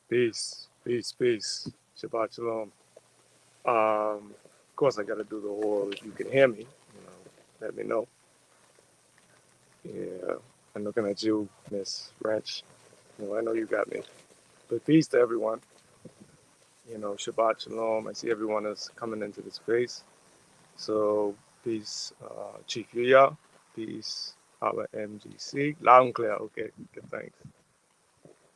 Peace, peace, peace. Shabbat shalom. Of course, I got to do the whole. If you can hear me, let me know. Yeah, I'm looking at you, Miss Wrench. I know you got me. But peace to everyone. Shabbat shalom. I see everyone is coming into the space. So peace, Chief Yuya. Peace, our MGC. Loud and clear. Okay, good. Thanks.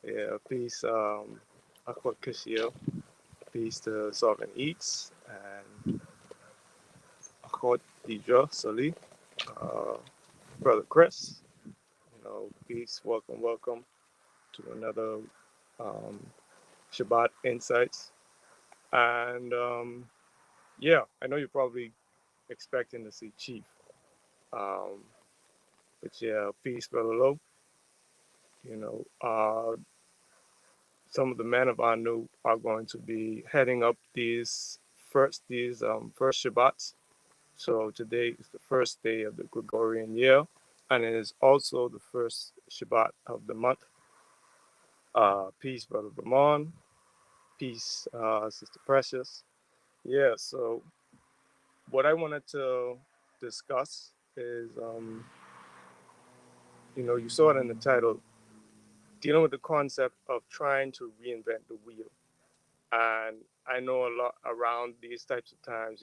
Yeah, peace, Akwa Kashio. Peace to Sovereign Eats and Akot Deidre Sully, uh, Brother Chris. Peace, welcome to another um, Shabbat Insights. And yeah, I know you're probably expecting to see Chief. Um, but yeah, peace, Brother Low. You know, uh, some of the men of Anu are going to be heading up these first Shabbats. So today is the first day of the Gregorian year, and it is also the first Shabbat of the month. Peace, Brother Ramon. Peace, Sister Precious. Yeah, so what I wanted to discuss is, you saw it in the title, dealing with the concept of trying to reinvent the wheel. And I know a lot around these types of times,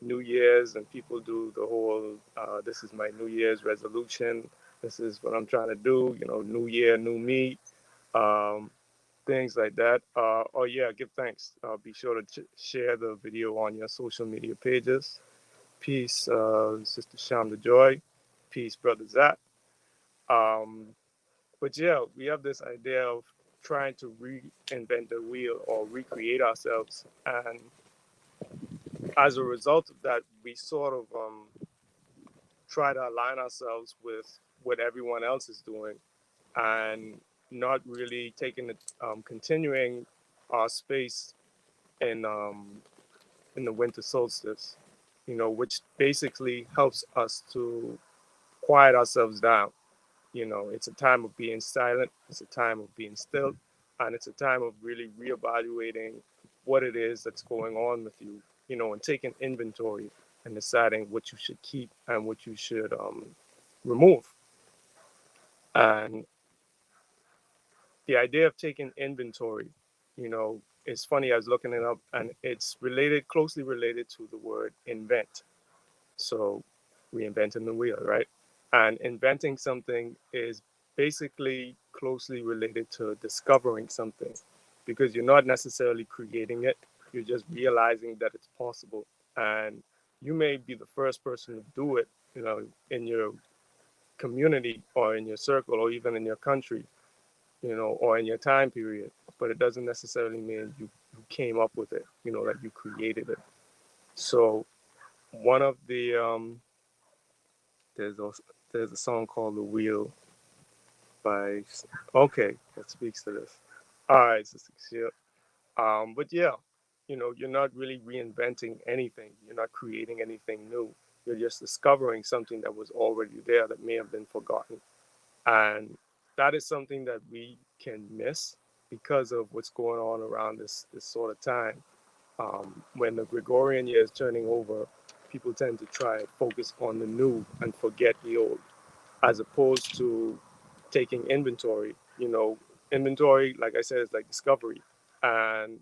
New Year's, and people do the whole, this is my New Year's resolution. This is what I'm trying to do, New Year, new me. Um, Things like that. Oh yeah, give thanks. Be sure to share the video on your social media pages. Peace, Sister Sham the Joy. Peace, Brother Zach. Um, but yeah, we have this idea of trying to reinvent the wheel or recreate ourselves, and as a result of that, we sort of try to align ourselves with what everyone else is doing, and not really taking the continuing our space in in the winter solstice, which basically helps us to quiet ourselves down. It's a time of being silent, it's a time of being still, and it's a time of really reevaluating what it is that's going on with you, and taking inventory and deciding what you should keep and what you should remove. And the idea of taking inventory, it's funny. I was looking it up, and it's closely related to the word invent. So, reinventing the wheel, right? And inventing something is basically closely related to discovering something, because you're not necessarily creating it, you're just realizing that it's possible. And you may be the first person to do it, in your community or in your circle or even in your country, or in your time period, but it doesn't necessarily mean you came up with it, that you created it. So one of the there's a there's a song called "The Wheel" by, okay, that speaks to this. All right, Sister Kashia. But yeah, you're not really reinventing anything. You're not creating anything new. You're just discovering something that was already there that may have been forgotten. And that is something that we can miss because of what's going on around this sort of time. When the Gregorian year is turning over, people tend to try and focus on the new and forget the old, as opposed to taking inventory. Inventory, like I said, is like discovery. And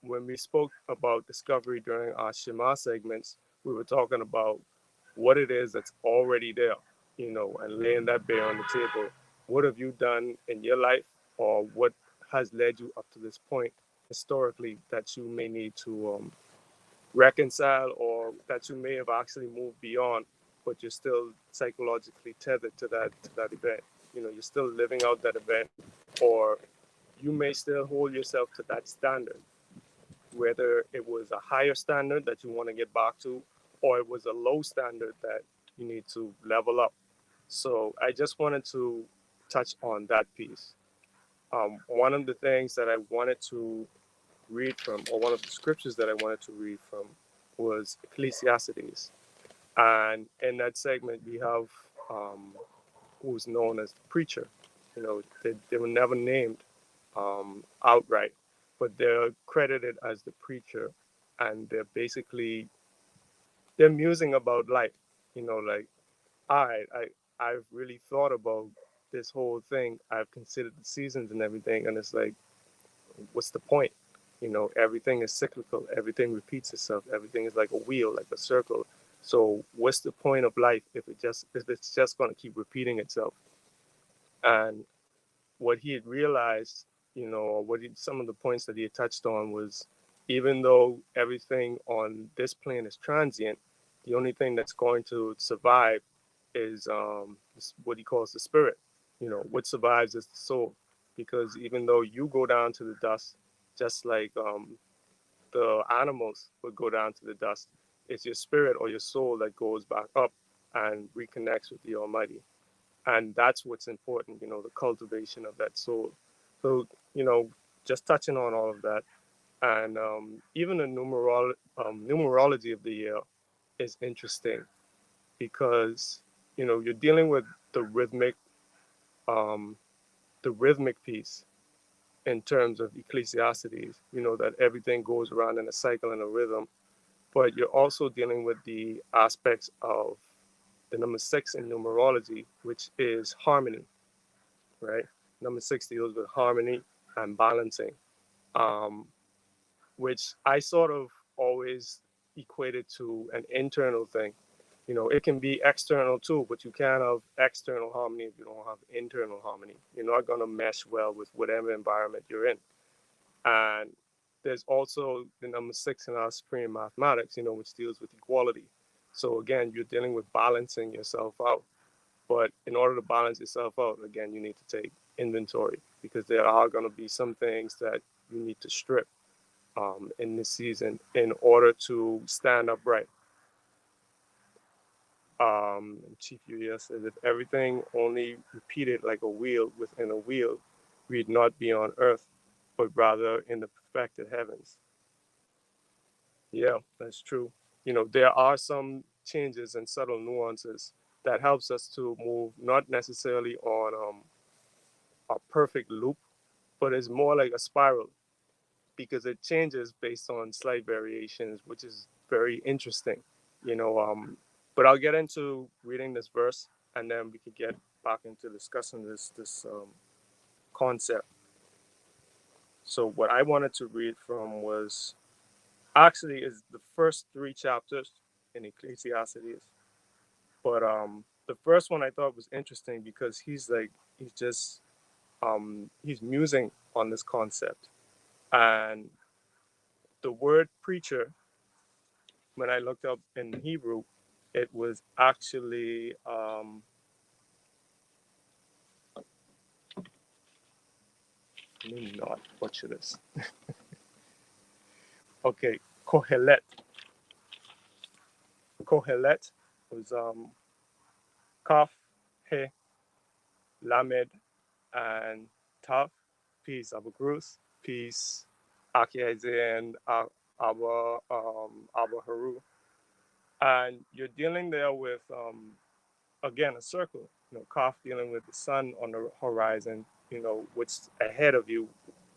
when we spoke about discovery during our Shema segments, we were talking about what it is that's already there, and laying that bare on the table. What have you done in your life, or what has led you up to this point historically that you may need to reconcile, or that you may have actually moved beyond, but you're still psychologically tethered to that event. You're still living out that event, or you may still hold yourself to that standard, whether it was a higher standard that you want to get back to, or it was a low standard that you need to level up. So I just wanted to touch on that piece. One of the things that I wanted to read from, or one of the scriptures that I wanted to read from, was Ecclesiastes. And in that segment, we have who's known as the preacher. They were never named, outright, but they're credited as the preacher, and they're musing about life. Like, all right, I've really thought about this whole thing. I've considered the seasons and everything, and it's like, what's the point? Everything is cyclical. Everything repeats itself. Everything is like a wheel, like a circle. So what's the point of life if it's just going to keep repeating itself? And what he had realized, or some of the points that he had touched on was, even though everything on this plane is transient, the only thing that's going to survive is what he calls the spirit. What survives is the soul, because even though you go down to the dust, just like the animals would go down to the dust, it's your spirit or your soul that goes back up and reconnects with the Almighty. And that's what's important, the cultivation of that soul. So, just touching on all of that, and even the numerology of the year is interesting, because you're dealing with the rhythmic um, the rhythmic piece in terms of Ecclesiastes. That everything goes around in a cycle and a rhythm, but you're also dealing with the aspects of the number 6 in numerology, which is harmony, right? Number 6 deals with harmony and balancing, um, which I sort of always equated to an internal thing. It can be external too, but you can't have external harmony if you don't have internal harmony. You're not going to mesh well with whatever environment you're in. And there's also the number 6 in our supreme mathematics, which deals with equality. So again, you're dealing with balancing yourself out. But in order to balance yourself out, again, you need to take inventory, because there are going to be some things that you need to strip in this season in order to stand upright. Chief Uriah says, if everything only repeated like a wheel within a wheel, we'd not be on earth, but rather in the perfected heavens. Yeah, that's true. There are some changes and subtle nuances that helps us to move not necessarily on a perfect loop, but it's more like a spiral, because it changes based on slight variations, which is very interesting. You know, but I'll get into reading this verse, and then we could get back into discussing this concept. So what I wanted to read from was actually is the first 3 chapters in Ecclesiastes, but the first one I thought was interesting because he's musing on this concept, and the word preacher, when I looked up in Hebrew, it was actually let me not butcher this. Okay, Kohelet. Kohelet was Kaf, He, Lamed, and Tav. Peace, Abagrus. Peace, Akiaze, and Abba Haru. And you're dealing there with again a circle. Kaf dealing with the sun on the horizon. What's ahead of you,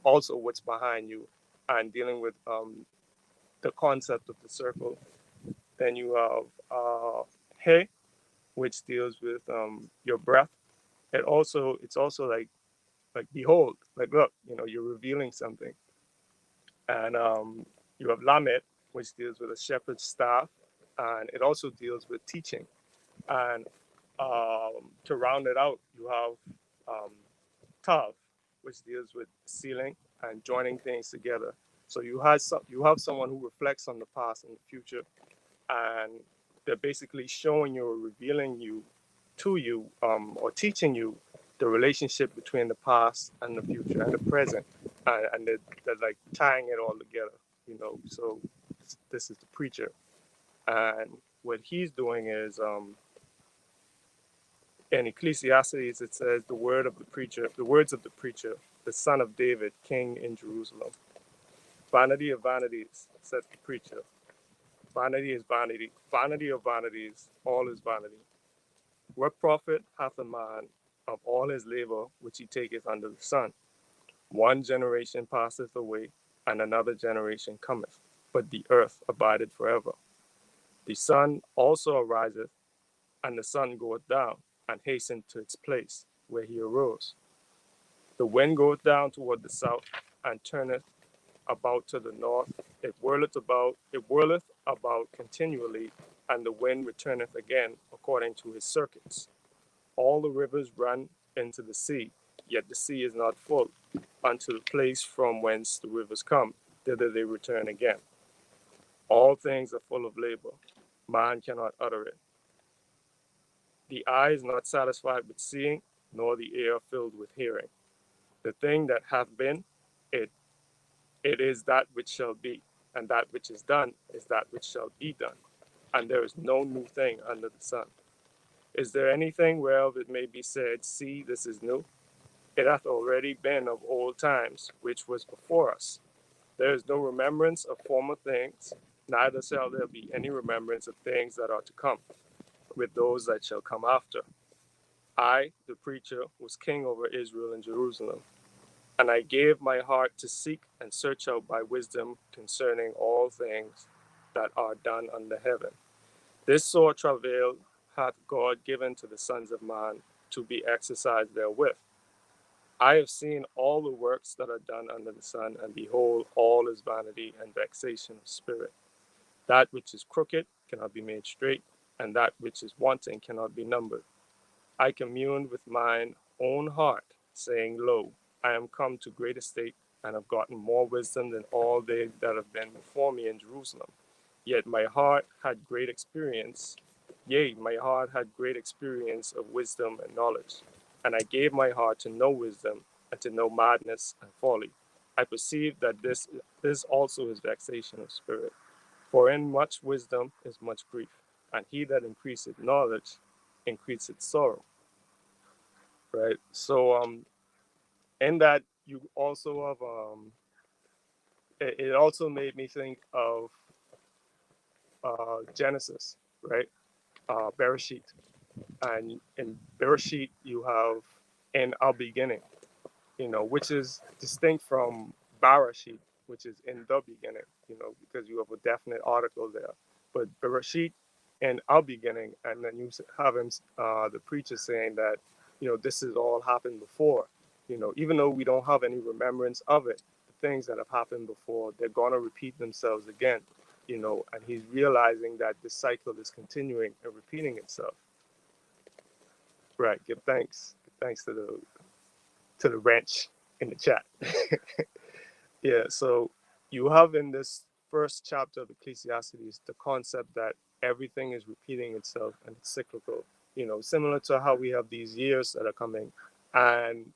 also what's behind you, and dealing with the concept of the circle. Then you have He, which deals with your breath. It's also like behold, like look, you're revealing something. And you have Lamed, which deals with a shepherd's staff, and it also deals with teaching. And to round it out, you have Tav, which deals with sealing and joining things together. So you have someone who reflects on the past and the future, and they're basically showing you or revealing you to you, or teaching you the relationship between the past and the future and the present, and they're like tying it all together. So this is the preacher, and what he's doing is in Ecclesiastes it says the words of the preacher, the son of David, king in Jerusalem. Vanity of vanities, said the preacher. Vanity is vanity. Vanity of vanities, all is vanity. What profit hath a man of all his labor which he taketh under the sun? One generation passeth away, and another generation cometh, but the earth abideth forever. The sun also ariseth, and the sun goeth down, and hasteneth to its place, where he arose. The wind goeth down toward the south, and turneth about to the north. It whirleth about continually, and the wind returneth again according to his circuits. All the rivers run into the sea, yet the sea is not full. Unto the place from whence the rivers come, thither they return again. All things are full of labor. Man cannot utter it. The eye is not satisfied with seeing, nor the ear filled with hearing. The thing that hath been, it it is that which shall be, and that which is done is that which shall be done. And there is no new thing under the sun. Is there anything whereof it may be said, see, this is new? It hath already been of old times, which was before us. There is no remembrance of former things, neither shall there be any remembrance of things that are to come, with those that shall come after. I, the preacher, was king over Israel and Jerusalem. And I gave my heart to seek and search out by wisdom concerning all things that are done under heaven. This sore travail hath God given to the sons of man to be exercised therewith. I have seen all the works that are done under the sun, and behold, all is vanity and vexation of spirit. That which is crooked cannot be made straight, and that which is wanting cannot be numbered. I communed with mine own heart, saying, Lo, I am come to great estate, and have gotten more wisdom than all they that have been before me in Jerusalem. Yet my heart had great experience, yea, my heart had great experience of wisdom and knowledge. And I gave my heart to know wisdom, and to know madness and folly. I perceived that this also is vexation of spirit. For in much wisdom is much grief, and he that increaseth knowledge increaseth sorrow. Right. So in that you also have it also made me think of Genesis, right? Bereshit, and in Bereshit you have in our beginning, which is distinct from Barashit, which is in the beginning, because you have a definite article there. But Bereshit in our beginning, and then you have him, the preacher saying that, this has all happened before. Even though we don't have any remembrance of it, the things that have happened before, they're going to repeat themselves again, and he's realizing that this cycle is continuing and repeating itself. Right. Give thanks. Give thanks to the wrench in the chat. Yeah, so you have in this first chapter of Ecclesiastes the concept that everything is repeating itself and it's cyclical, similar to how we have these years that are coming. And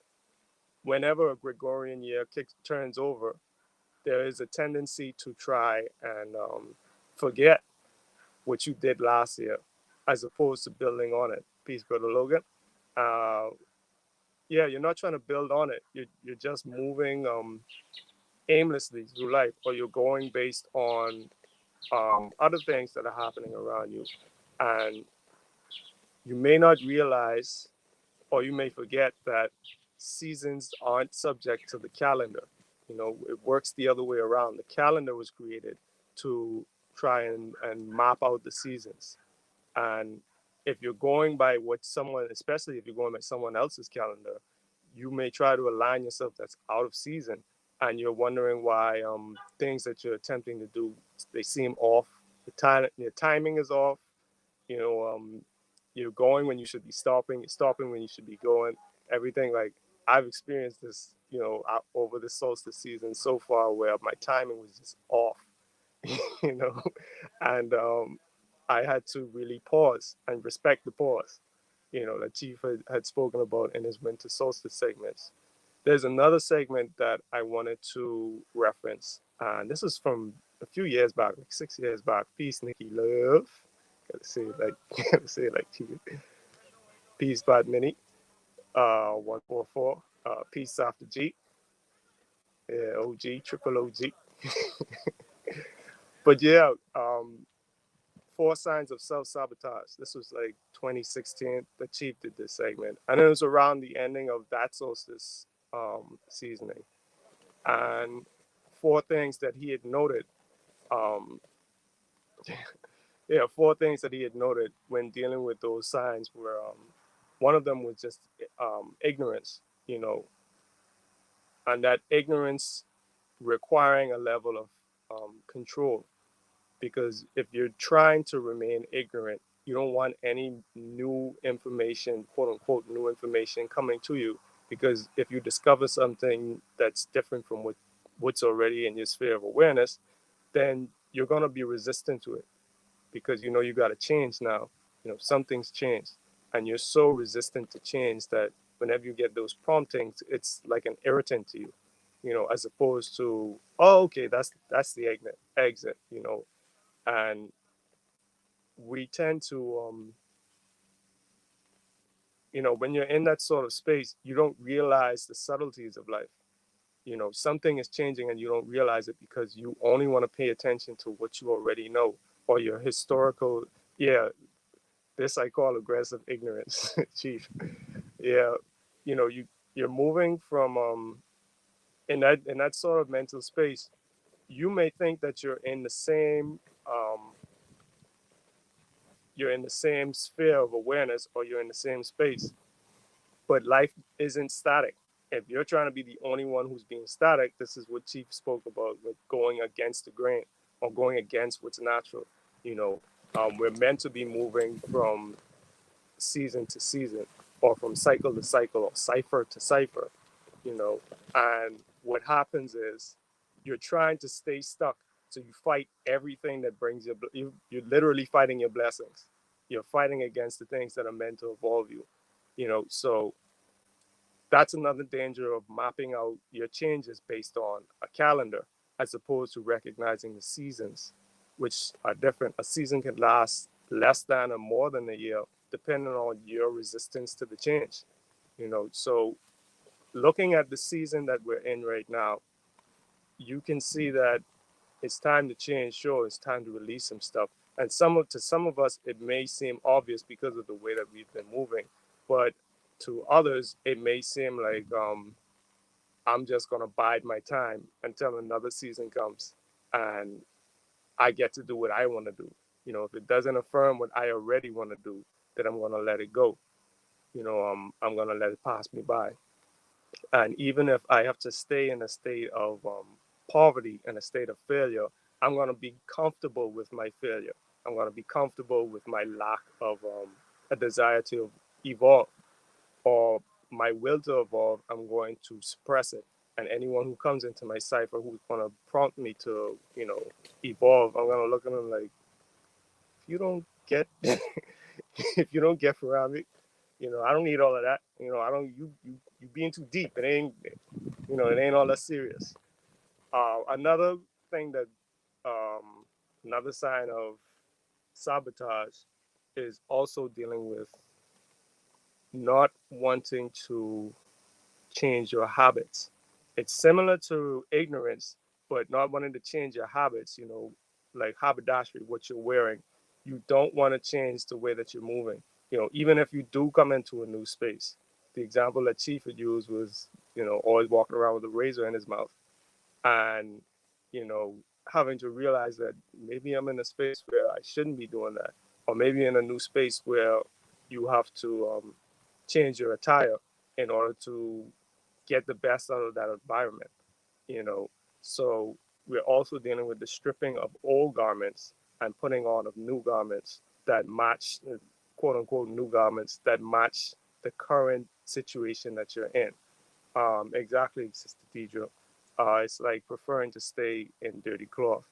whenever a Gregorian year turns over, there is a tendency to try and forget what you did last year as opposed to building on it. Peace, Brother Logan. Uh, yeah, you're not trying to build on it. You're just moving aimlessly through life, or you're going based on other things that are happening around you. And you may not realize, or you may forget that seasons aren't subject to the calendar. It works the other way around. The calendar was created to try and map out the seasons. And if you're going by what someone, especially if you're going by someone else's calendar, you may try to align yourself that's out of season, and you're wondering why things that you're attempting to do, they seem off. Your timing is off. You know, you're going when you should be stopping. You're stopping when you should be going. Everything, like, I've experienced this, over the solstice season so far, where my timing was just off. you know, and I had to really pause and respect the pause, that Chief had spoken about in his winter solstice segments. There's another segment that I wanted to reference, and this is from a few years back, like 6 years back. Peace, Nikki Love. Gotta say it like, gotta say it like Chief. Peace, Bad Mini. 144. Peace after G. Yeah, OG, triple OG. But yeah, Four Signs of Self-Sabotage. This was like 2016. The Chief did this segment, and it was around the ending of that solstice seasoning. And four things that he had noted. Um, yeah, four things that he had noted when dealing with those signs were one of them was just ignorance, you know, and that ignorance requiring a level of control. Because if you're trying to remain ignorant, you don't want any new information, quote unquote, new information coming to you. Because if you discover something that's different from what's already in your sphere of awareness, then you're going to be resistant to it because you know you got to change now. You know, something's changed. And you're so resistant to change that whenever you get those promptings, it's like an irritant to you, you know, as opposed to, oh, okay, that's the exit, you know. And we tend to you know, when you're in that sort of space, you don't realize the subtleties of life. You know, something is changing and you don't realize it because you only want to pay attention to what you already know or your historical. Yeah, this I call aggressive ignorance, chief. Yeah, you know, you're moving from in that sort of mental space. You may think that um you're in the same sphere of awareness or you're in the same space, but life isn't static. If you're trying to be the only one who's being static, this is what Chief spoke about with going against the grain or going against what's natural. You know, we're meant to be moving from season to season or from cycle to cycle or cipher to cipher, you know. And what happens is you're trying to stay stuck. So you fight everything that brings you're literally fighting your blessings. You're fighting against the things that are meant to evolve you, you know. So that's another danger of mapping out your changes based on a calendar as opposed to recognizing the seasons, which are different. A season can last less than or more than a year, depending on your resistance to the change. You know, so looking at the season that we're in right now, you can see that it's time to change. Sure, it's time to release some stuff. And to some of us, it may seem obvious because of the way that we've been moving, but to others, it may seem like I'm just gonna bide my time until another season comes, and I get to do what I want to do. You know, if it doesn't affirm what I already want to do, then I'm gonna let it go. You know, I'm gonna let it pass me by. And even if I have to stay in a state of poverty and a state of failure, I'm going to be comfortable with my failure. I'm going to be comfortable with my lack of a desire to evolve or my will to evolve. I'm going to suppress it. And anyone who comes into my cipher who's going to prompt me to, you know, evolve, I'm going to look at them like, if you don't get, if you don't get around me, you know, I don't need all of that. You know, I don't. You being too deep. It ain't. You know, it ain't all that serious. Another thing that, um, another sign of sabotage is also dealing with not wanting to change your habits. It's similar to ignorance, but not wanting to change your habits, you know, like haberdashery, what you're wearing. You don't want to change the way that you're moving. You know, even if you do come into a new space. The example that Chief had used was, you know, always walking around with a razor in his mouth. And, you know, having to realize that maybe I'm in a space where I shouldn't be doing that. Or maybe in a new space where you have to change your attire in order to get the best out of that environment, you know. So we're also dealing with the stripping of old garments and putting on of new garments that match, quote unquote, new garments that match the current situation that you're in. Exactly, Sister Deidre. It's like preferring to stay in dirty cloth.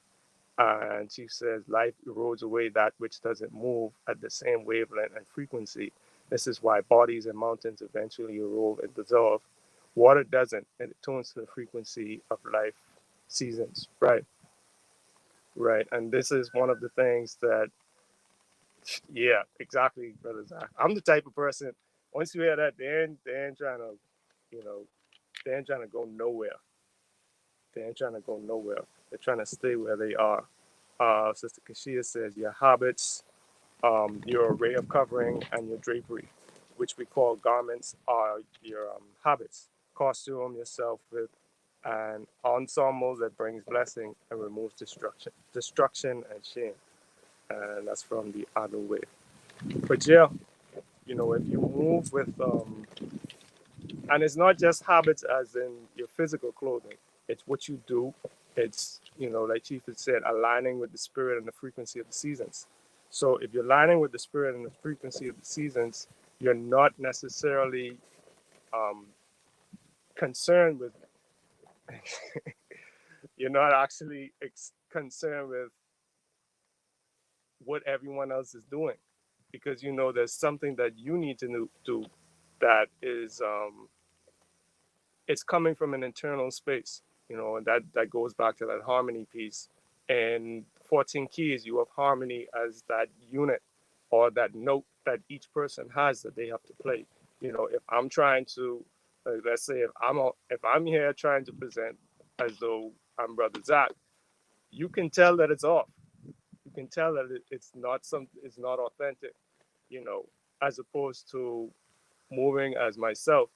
And she says, life erodes away that which doesn't move at the same wavelength and frequency. This is why bodies and mountains eventually erode and dissolve. Water doesn't, and it tunes to the frequency of life seasons. Right, right. And this is one of the things that, yeah, exactly, Brother Zach. I'm the type of person, once you hear that, they ain't trying to, you know, they ain't trying to go nowhere. They ain't trying to go nowhere. They're trying to stay where they are. Sister Kashia says, your habits, your array of covering, and your drapery, which we call garments, are your habits. Costume yourself with and ensemble that brings blessing and removes destruction and shame. And that's from the other way. But yeah, if you move with, and it's not just habits as in your physical clothing, it's what you do. It's, like Chief had said, aligning with the spirit and the frequency of the seasons. So if you're aligning with the spirit and the frequency of the seasons, you're not necessarily um, concerned with, you're not actually concerned with what everyone else is doing, because there's something that you need to do that is it's coming from an internal space, and that goes back to that harmony piece. And 14 keys, you have harmony as that unit or that note that each person has that they have to play. If I'm trying to, let's say, if I'm here trying to present as though I'm Brother Zach, you can tell that it's off. You can tell that it's not authentic. You know, as opposed to moving as myself.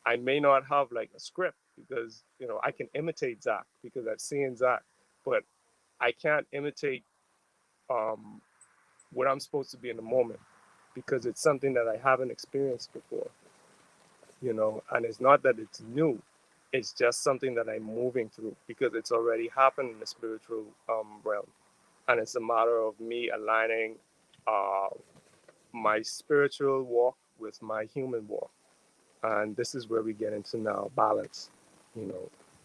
I may not have like a script because I can imitate Zach because I've seen Zach, but I can't imitate um, what I'm supposed to be in the moment because it's something that I haven't experienced before. And it's not that it's new; it's just something that I'm moving through because it's already happened in the spiritual realm, and it's a matter of me aligning uh, my spiritual walk with my human walk. And this is where we get into now balance.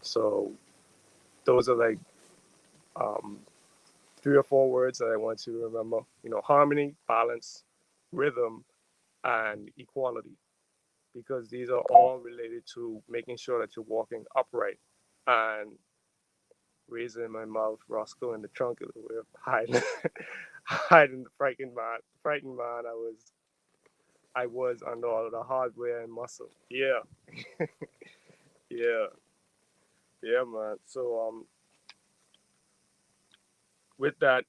So those are like um, 3 or 4 words that I want you to remember. Harmony, balance, rhythm, and equality, because these are all related to making sure that you're walking upright. And raising my mouth, Roscoe in the trunk is a way of hiding, hiding the frightened man I was under all of the hardware and muscle. Yeah, yeah, yeah, man. So with that,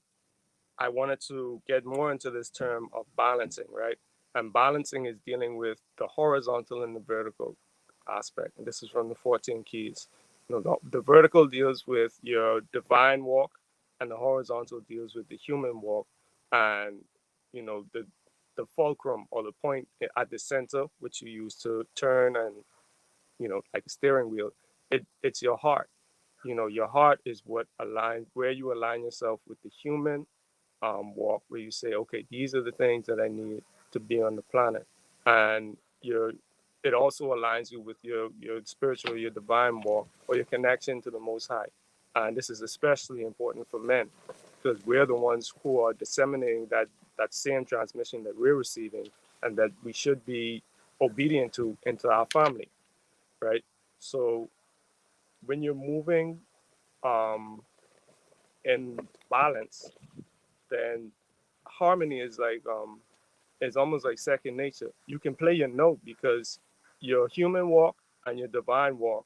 I wanted to get more into this term of balancing, right? And balancing is dealing with the horizontal and the vertical aspect. And this is from the 14 keys. The vertical deals with your divine walk, and the horizontal deals with the human walk. And, the fulcrum or the point at the center, which you use to turn and, like a steering wheel, it's your heart. Your heart is what aligns, where you align yourself with the human walk, where you say, okay, these are the things that I need to be on the planet, and it also aligns you with your spiritual, your divine walk, or your connection to the Most High. And this is especially important for men because we're the ones who are disseminating that same transmission that we're receiving, and that we should be obedient to into our family, right? So when you're moving um, in balance, then harmony is almost like second nature. You can play your note because your human walk and your divine walk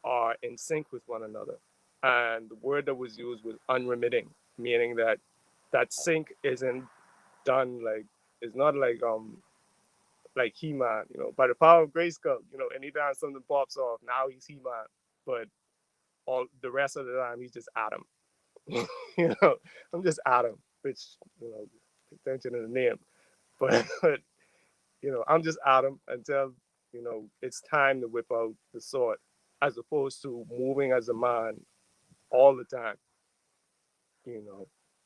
are in sync with one another. And the word that was used was unremitting, meaning that that sync isn't done like, it's not like He-Man, by the power of Grayskull, anytime something pops off, now he's He-Man. But all the rest of the time he's just Adam. you know, I'm just Adam, which, pay attention to the name. But I'm just Adam until it's time to whip out the sword, as opposed to moving as a man all the time.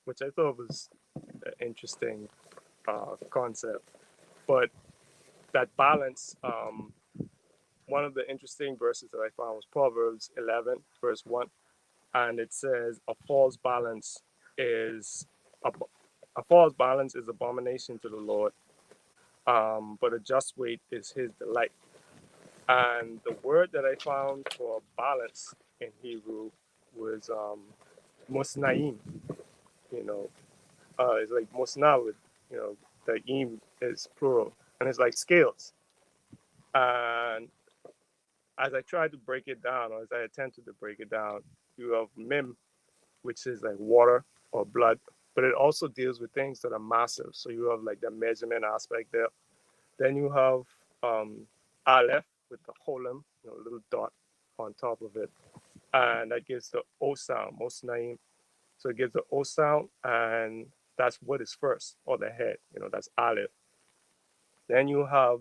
Which I thought was an interesting concept. But that balance, one of the interesting verses that I found was Proverbs 11, verse 1, and it says, is a, a false balance is abomination to the Lord, but a just weight is His delight. And the word that I found for balance in Hebrew was musnaim. It's like musna with, the im is plural, and it's like scales. And as I tried to break it down, or as I attempted to break it down, you have mim, which is like water or blood, but it also deals with things that are massive. So you have like the measurement aspect there. Then you have Aleph with the holem, little dot on top of it. and that gives the O sound, Mosnaim. So it gives the O sound, and that's what is first, or the head. That's Aleph. Then you have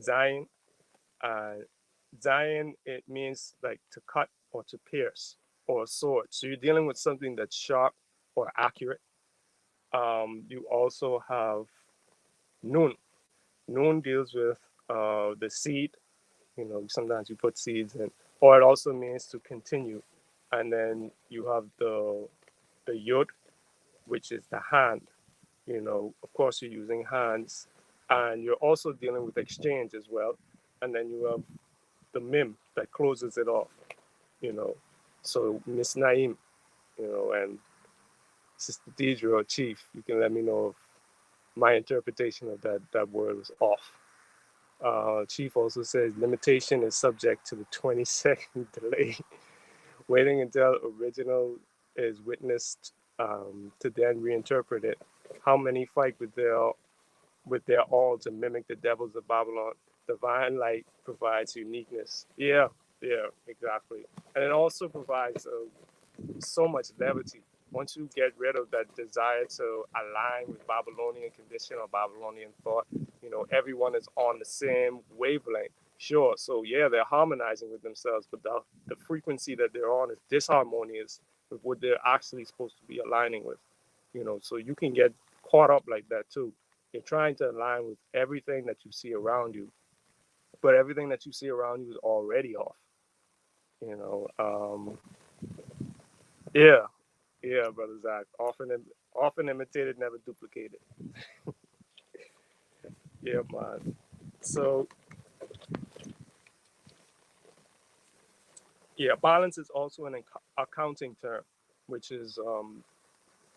Zion. Uh, Zion, it means like to cut or to pierce, or a sword. So you're dealing with something that's sharp or accurate. You also have Nun. Nun deals with the seed. Sometimes you put seeds in, or it also means to continue. And then you have the Yod, which is the hand. Of course, you're using hands, and you're also dealing with exchange as well. And then you have the Mim that closes it off. you know. So Miss Naim, and Sister Deidre or Chief, you can let me know if my interpretation of that word was off. Chief also says limitation is subject to the 20-second delay, waiting until original is witnessed to then reinterpret it. How many fight with their all to mimic the devils of Babylon? Divine light provides uniqueness. Yeah, yeah, exactly. And it also provides so much levity. Once you get rid of that desire to align with Babylonian condition or Babylonian thought, everyone is on the same wavelength. Sure, so yeah, they're harmonizing with themselves, but the frequency that they're on is disharmonious with what they're actually supposed to be aligning with. So you can get caught up like that too. You're trying to align with everything that you see around you, but everything that you see around you is already off. You know, yeah, yeah, brother Zach. Often imitated, never duplicated. Yeah, man. So yeah, balance is also an accounting term, which is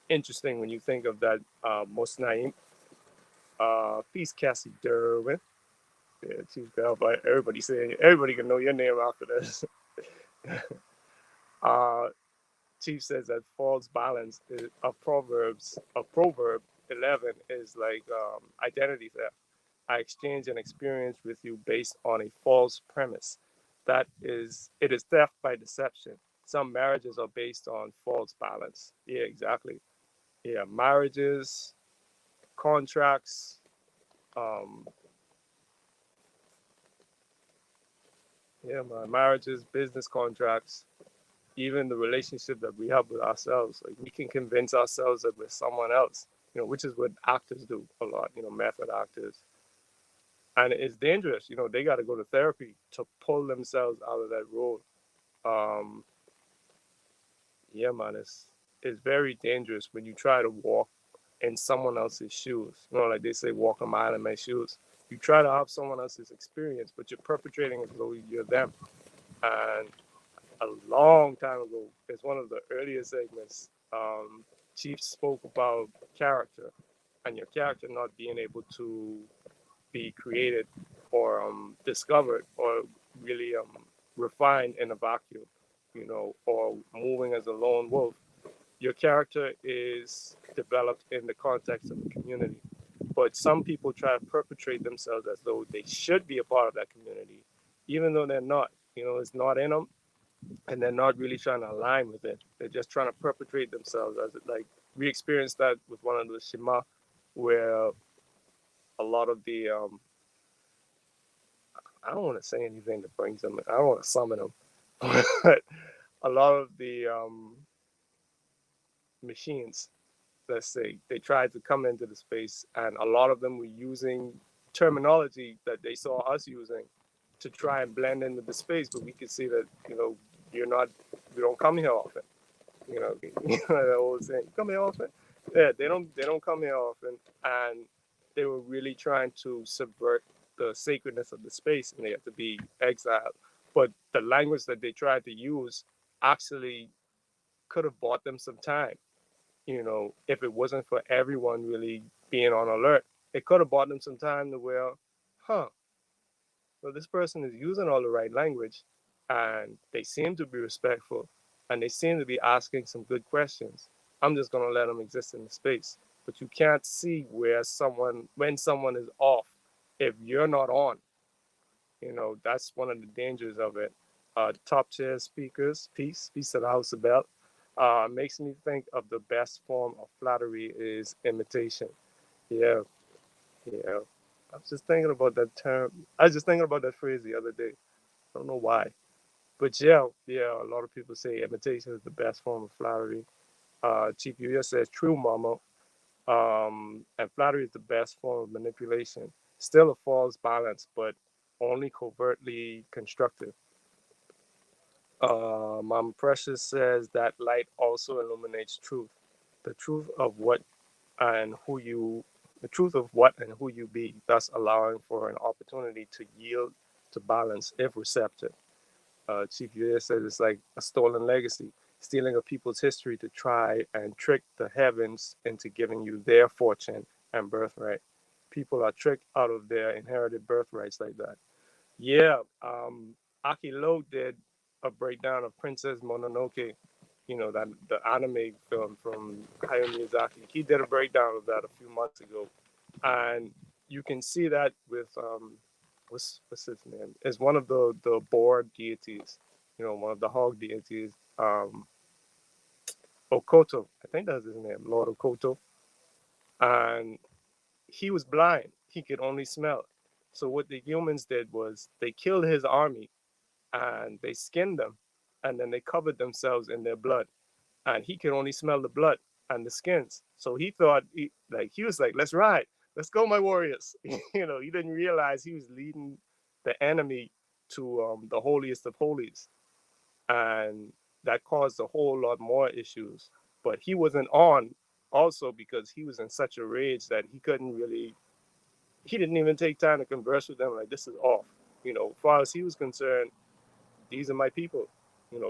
interesting when you think of that. Mosnaim, Feast Cassie Derwin. Yeah, Chief Bell, everybody can know your name after this. uh, Chief says that false balance of proverb 11 is like identity theft. I exchange an experience with you based on a false premise. It is theft by deception. Some marriages are based on false balance. Yeah, exactly. Yeah, marriages, contracts, um, yeah, man, marriages, business contracts, even the relationship that we have with ourselves. Like we can convince ourselves that we're someone else, which is what actors do a lot, method actors. And it's dangerous, they got to go to therapy to pull themselves out of that role. Um, yeah, man, it's very dangerous when you try to walk in someone else's shoes. Like they say, walk a mile in my shoes. You try to have someone else's experience, but you're perpetrating as though you're them. And a long time ago, it's one of the earlier segments. Chief spoke about character and your character not being able to be created or discovered or really refined in a vacuum, or moving as a lone wolf. Your character is developed in the context of the community. But some people try to perpetrate themselves as though they should be a part of that community, even though they're not. It's not in them, and they're not really trying to align with it. They're just trying to perpetrate themselves as it. Like we experienced that with one of the Shema, where a lot of the I don't want to say anything that brings them. I don't want to summon them, but a lot of the machines, let's say, they tried to come into the space, and a lot of them were using terminology that they saw us using to try and blend in with the space. But we could see that you're not, you don't come here often. The old saying, you come here often. Yeah, they don't come here often, and they were really trying to subvert the sacredness of the space, and they had to be exiled. But the language that they tried to use actually could have bought them some time. If it wasn't for everyone really being on alert, it could have bought them some time to where, huh, well, this person is using all the right language, and they seem to be respectful, and they seem to be asking some good questions. I'm just going to let them exist in the space. But you can't see when someone is off if you're not on. That's one of the dangers of it. Top tier speakers, peace to the house of Bell. Makes me think of the best form of flattery is imitation. Yeah, yeah. I was just thinking about that term. I was just thinking about that phrase the other day. I don't know why. But yeah, a lot of people say imitation is the best form of flattery. Chief US says true, mama. And flattery is the best form of manipulation. Still a false balance, but only covertly constructive. Mama Precious says that light also illuminates truth. The truth of what and who you, the truth of what and who you be, thus allowing for an opportunity to yield to balance if receptive. Chief US says it's like a stolen legacy, stealing a people's history to try and trick the heavens into giving you their fortune and birthright. People are tricked out of their inherited birthrights like that. Yeah, Aki Lo did a breakdown of Princess Mononoke, that the anime film from Hayao Miyazaki. He did a breakdown of that a few months ago, and you can see that with what's his name? Is one of the boar deities, one of the hog deities, Okoto. I think that's his name, Lord Okoto, and he was blind. He could only smell. So what the humans did was they killed his army and they skinned them, and then they covered themselves in their blood, and he could only smell the blood and the skins. So he thought, he was like, "Let's ride, let's go, my warriors." He didn't realize he was leading the enemy to the holiest of holies, and that caused a whole lot more issues. But he wasn't on also because he was in such a rage that he couldn't really. He didn't even take time to converse with them. Like, this is off. As far as he was concerned, these are my people.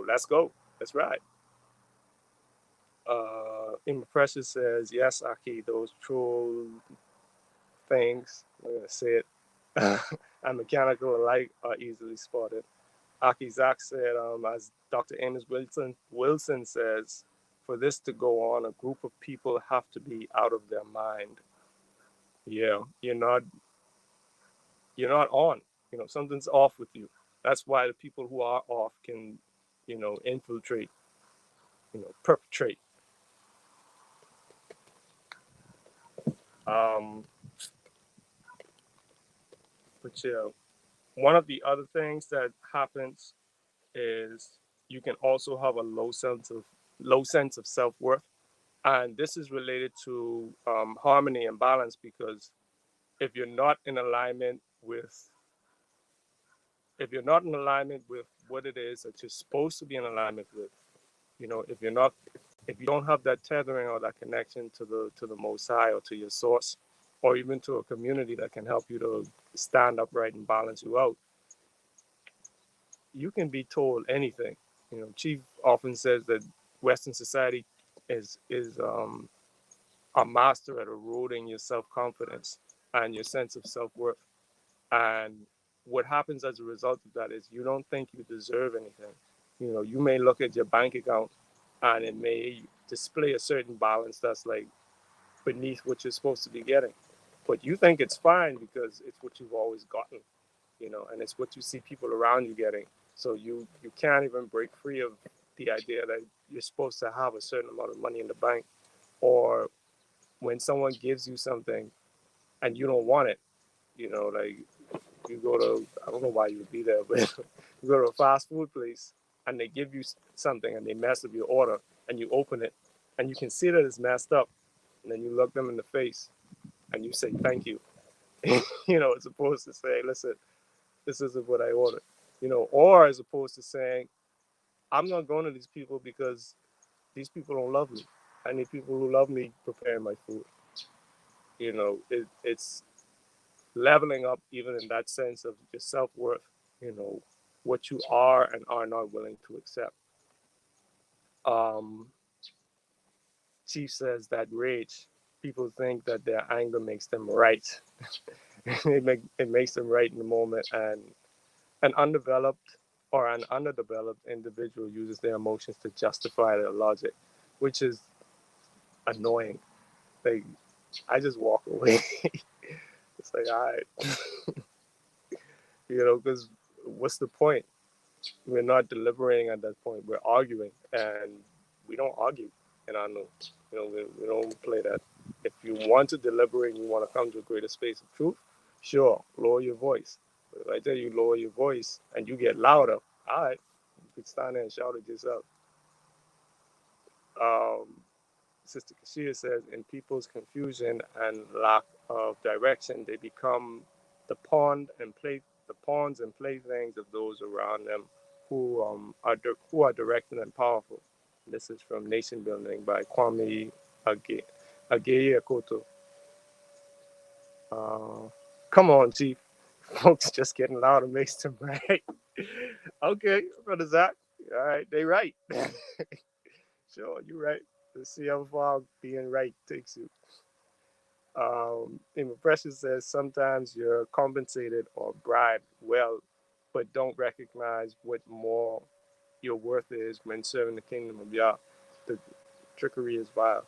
Let's go. Let's ride. Emma Precious says, yes, Aki, those troll things, I'm going to say it, and mechanical alike are easily spotted. Aki Zak said, as Dr. Amos Wilson says, for this to go on, a group of people have to be out of their mind. Yeah, you're not on. Something's off with you. That's why the people who are off can, infiltrate, perpetrate. Um, but yeah, one of the other things that happens is you can also have a low sense of self-worth, and this is related to harmony and balance, because if you're not in alignment with if you're not in alignment with what it is that you're supposed to be in alignment with, if you don't have that tethering or that connection to the most high, or to your source, or even to a community that can help you to stand upright and balance you out, you can be told anything. Chief often says that Western society is a master at eroding your self confidence and your sense of self worth. And what happens as a result of that is you don't think you deserve anything. You may look at your bank account and it may display a certain balance that's like beneath what you're supposed to be getting, but you think it's fine because it's what you've always gotten, and it's what you see people around you getting. So you can't even break free of the idea that you're supposed to have a certain amount of money in the bank, or when someone gives you something and you don't want it, like you go to, I don't know why you would be there, but you go to a fast food place and they give you something and they mess up your order, and you open it and you can see that it's messed up, and then you look them in the face and you say thank you. As opposed to say, listen, this isn't what I ordered, or as opposed to saying, I'm not going to these people because these people don't love me. I need people who love me preparing my food. It's leveling up even in that sense of your self worth, you know, what you are and are not willing to accept. Um, Chief says that rage, people think that their anger makes them right. It makes them right in the moment, and an undeveloped or an underdeveloped individual uses their emotions to justify their logic, which is annoying. Like, I just walk away. It's like, all right, because what's the point? we're not deliberating at that point. We're arguing, and we don't argue in our no. We don't play that. If you want to deliberate and you want to come to a greater space of truth, sure, lower your voice. But if I tell you lower your voice and you get louder, all right, you can stand there and shout at yourself. Um, Sister Kashia says, in people's confusion and lack of direction, they become the pawns and playthings of those around them who are directed and powerful. This is from Nation Building by Kwame Ageye Koto. Come on, Chief. Folks just getting louder makes them right. Okay, Brother Zach. All right, they right. Sure, you're right. Let's see how far being right takes you. Emma Precious says sometimes you're compensated or bribed well, but don't recognize what more your worth is when serving the kingdom of Yah. The trickery is vile.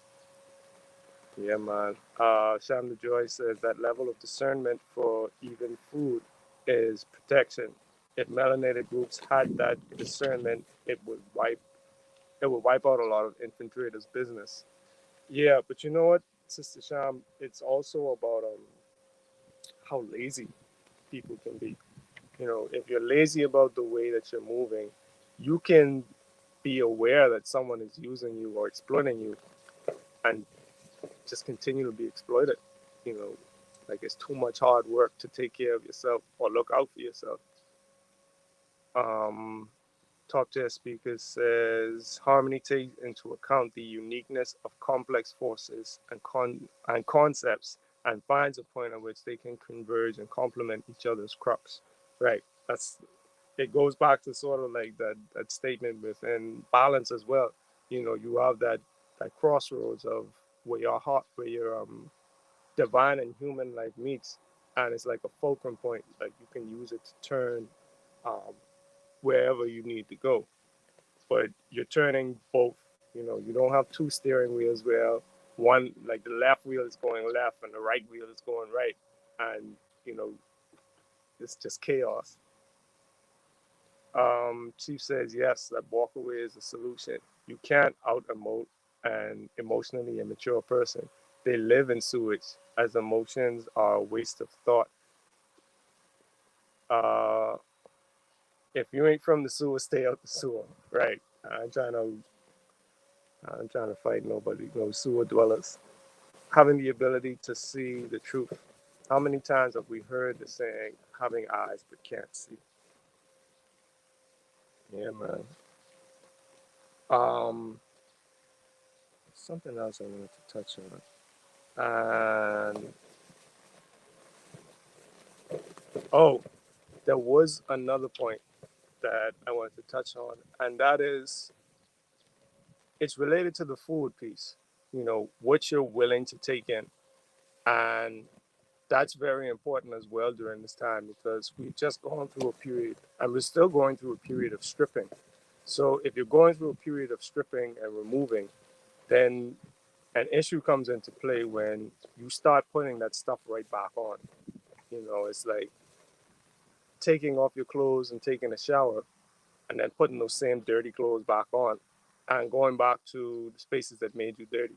Yeah, man. Shamla Joy says that level of discernment for even food is protection. If melanated groups had that discernment, it would wipe out a lot of infiltrators' business. Yeah, but you know what, Sister Sham, it's also about how lazy people can be. If you're lazy about the way that you're moving, you can be aware that someone is using you or exploiting you and just continue to be exploited. You know, like it's too much hard work to take care of yourself or look out for yourself. Um, Top tier speaker says harmony takes into account the uniqueness of complex forces and concepts and finds a point at which they can converge and complement each other's crux. Right. It goes back to sort of like that statement within balance as well. You have that crossroads of where your divine and human life meets, and it's like a fulcrum point. Like you can use it to turn um, wherever you need to go, but you're turning both. You don't have two steering wheels where one, like the left wheel is going left and the right wheel is going right, and you know it's just chaos. Chief says yes, that walk away is a solution. You can't out emote an emotionally immature person. They live in sewage, as emotions are a waste of thought. Uh, if you ain't from the sewer, stay out the sewer. Right? I'm trying to fight nobody, no sewer dwellers. Having the ability to see the truth. How many times have we heard the saying, having eyes but can't see? Yeah, man. Something else I wanted to touch on. And oh, there was another point that I wanted to touch on, and that is it's related to the food piece. What you're willing to take in. And that's very important as well during this time because we've just gone through a period, and we're still going through a period of stripping. So if you're going through a period of stripping and removing, then an issue comes into play when you start putting that stuff right back on. It's like taking off your clothes and taking a shower and then putting those same dirty clothes back on and going back to the spaces that made you dirty.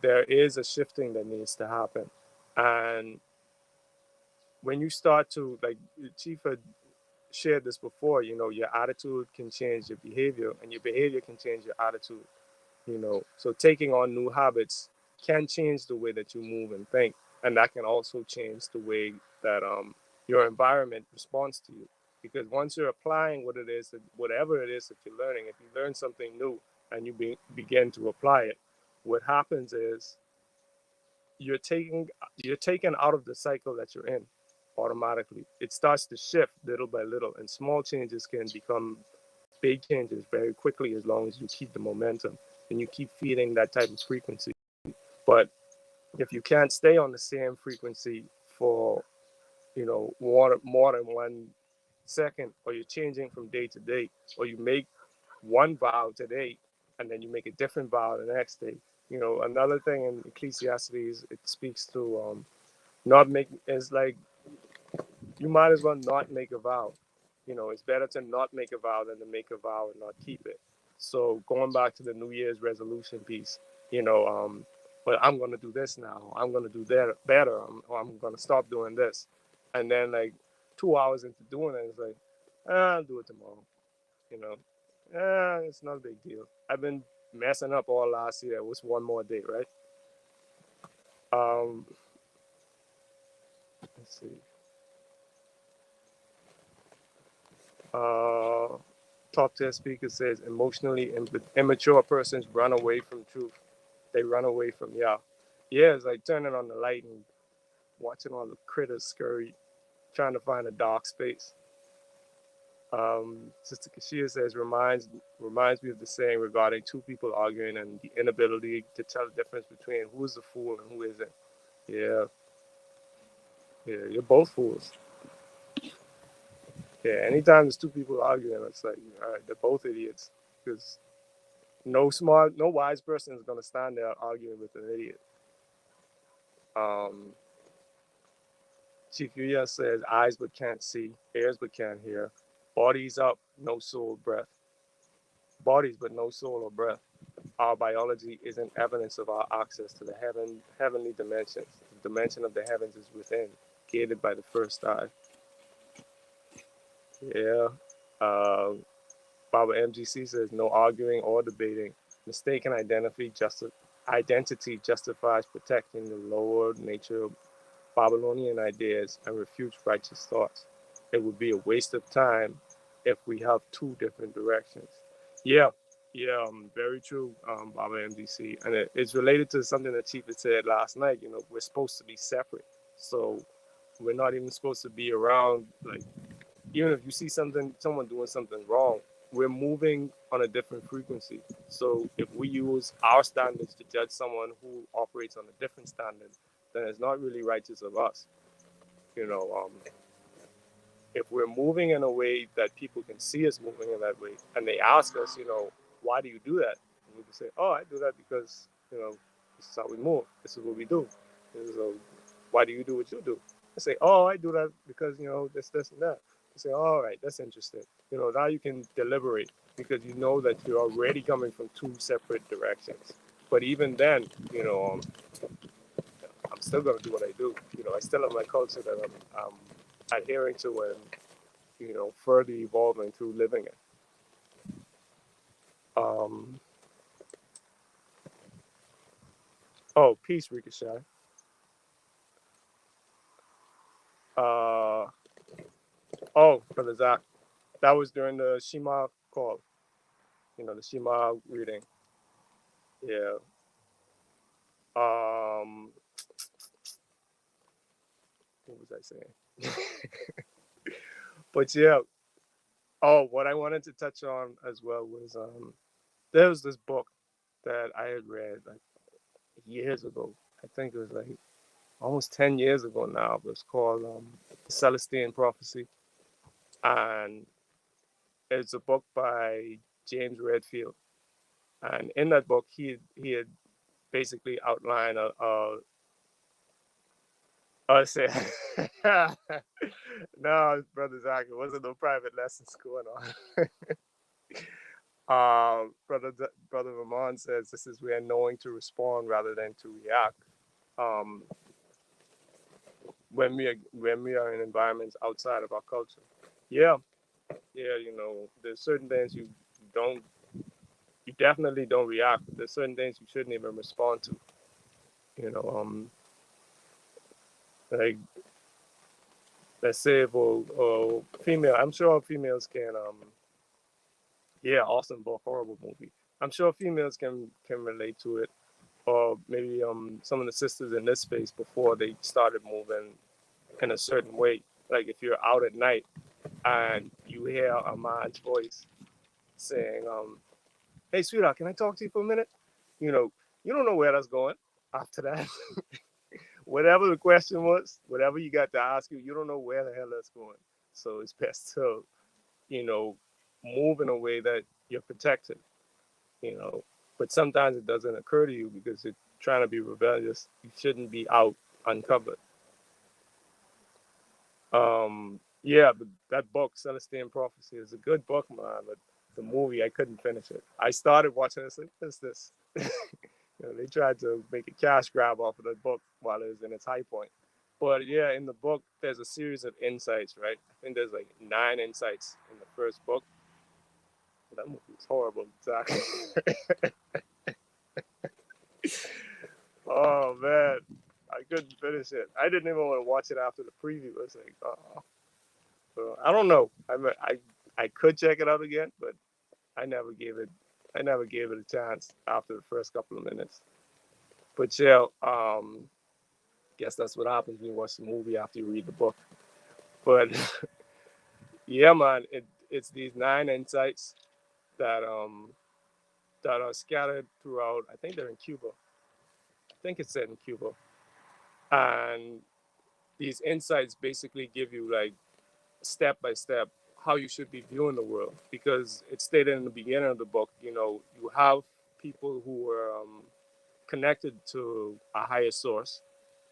There is a shifting that needs to happen. And when you start to, like Chief had shared this before, your attitude can change your behavior and your behavior can change your attitude. So taking on new habits can change the way that you move and think, and that can also change the way that your environment responds to you. Because once you're applying whatever it is that you're learning, if you learn something new and you begin to apply it, what happens is you're taking you're taken out of the cycle that you're in automatically. It starts to shift little by little, and small changes can become big changes very quickly as long as you keep the momentum and you keep feeding that type of frequency. But if you can't stay on the same frequency for more than 1 second, or you're changing from day to day, or you make one vow today and then you make a different vow the next day. Another thing in Ecclesiastes, it speaks to not make is like you might as well not make a vow. You know, it's better to not make a vow than to make a vow and not keep it. So going back to the New Year's resolution piece, you know, but I'm gonna do this now. I'm gonna do that better. Or I'm gonna stop doing this, and then like 2 hours into doing it, it's like, I'll do it tomorrow. You know, it's not a big deal. I've been messing up all last year. What's one more day, right? Um, let's see. Uh, Top tier speaker says emotionally immature persons run away from truth. They run away from yeah. It's like turning on the light and watching all the critters scurry, trying to find a dark space. Sister Kashia says reminds me of the saying regarding two people arguing and the inability to tell the difference between who is the fool and who isn't. Yeah, yeah, you're both fools. Yeah, anytime there's two people arguing, it's like, all right, they're both idiots. Because no wise person is gonna stand there arguing with an idiot. Um, Chief Yuya says eyes but can't see, ears but can't hear, bodies up, no soul, breath. Bodies but no soul or breath. Our biology isn't evidence of our access to the heavenly dimensions. The dimension of the heavens is within, gated by the first eye. Yeah. Uh, Baba MGC says no arguing or debating. Mistaken identity justifies protecting the lower nature of Babylonian ideas and refutes righteous thoughts. It would be a waste of time if we have two different directions. Yeah, yeah, very true, Baba MDC. And it's related to something that Chief had said last night. You know, we're supposed to be separate. So we're not even supposed to be around, like, even if you see someone doing something wrong, we're moving on a different frequency. So if we use our standards to judge someone who operates on a different standard, then it's not really righteous of us. You know, if we're moving in a way that people can see us moving in that way, and they ask us, you know, why do you do that? And we can say, oh, I do that because, you know, this is how we move. This is what we do. This is why do you do what you do? I say, oh, I do that because, you know, this, and that. You say, all right, that's interesting. You know, now you can deliberate because you know that you're already coming from two separate directions. But even then, you know, I'm still going to do what I do. You know, I still have my culture that I'm adhering to and, you know, further evolving through living it. Um, oh, peace, Ricochet. Uh, oh, Brother Zach, that was during the Shema call, you know, the Shema reading. Yeah. Um, what was I saying? But yeah. Oh, what I wanted to touch on as well was there was this book that I had read like years ago. I think it was like almost 10 years ago now. It was called The Celestine Prophecy. And it's a book by James Redfield. And in that book, he had basically outlined say, no, Brother Zach, it wasn't no private lessons going on. Brother Ramon says this is where knowing to respond rather than to react. Um, when we are in environments outside of our culture. Yeah, yeah, you know, there's certain things don't you definitely don't react. But there's certain things you shouldn't even respond to. You know, like let's say if a female, I'm sure females can yeah, awesome but horrible movie. I'm sure females can relate to it, or maybe some of the sisters in this space before they started moving in a certain way. Like if you're out at night and you hear a man's voice saying, "Hey, sweetheart, can I talk to you for a minute?" You know, you don't know where that's going. After that, whatever the question was, whatever you got to ask you don't know where the hell that's going. So it's best to, you know, move in a way that you're protected. You know, but sometimes it doesn't occur to you because you're trying to be rebellious. You shouldn't be out uncovered. Yeah, but that book, Celestine Prophecy, is a good book, man. But the movie, I couldn't finish it. I started watching it, like, what's this? They tried to make a cash grab off of the book while it was in its high point. But yeah, in the book, there's a series of insights, right? I think there's like 9 insights in the first book. That movie was horrible, Zach. Oh man, I couldn't finish it. I didn't even want to watch it after the preview. I was like, oh, so, I don't know. I could check it out again, but I never gave it. I never gave it a chance after the first couple of minutes. But yeah, guess that's what happens when you watch the movie after you read the book. But yeah, man, it's these 9 insights that that are scattered throughout. I think they're in Cuba. I think it's set in Cuba, and these insights basically give you like step by step how you should be viewing the world, because it's stated in the beginning of the book. You have people who are connected to a higher source,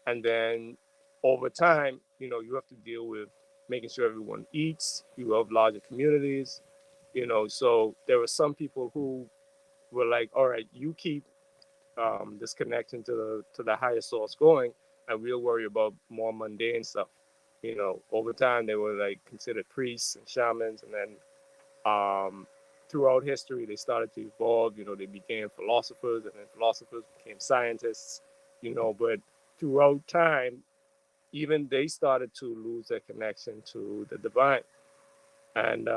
and then over time, you have to deal with making sure everyone eats. You have larger communities. So there were some people who were like, all right, you keep this connection to the higher source going, and we'll worry about more mundane stuff. Over time they were like considered priests and shamans, and then throughout history they started to evolve. They became philosophers, and then philosophers became scientists. But throughout time, even they started to lose their connection to the divine. And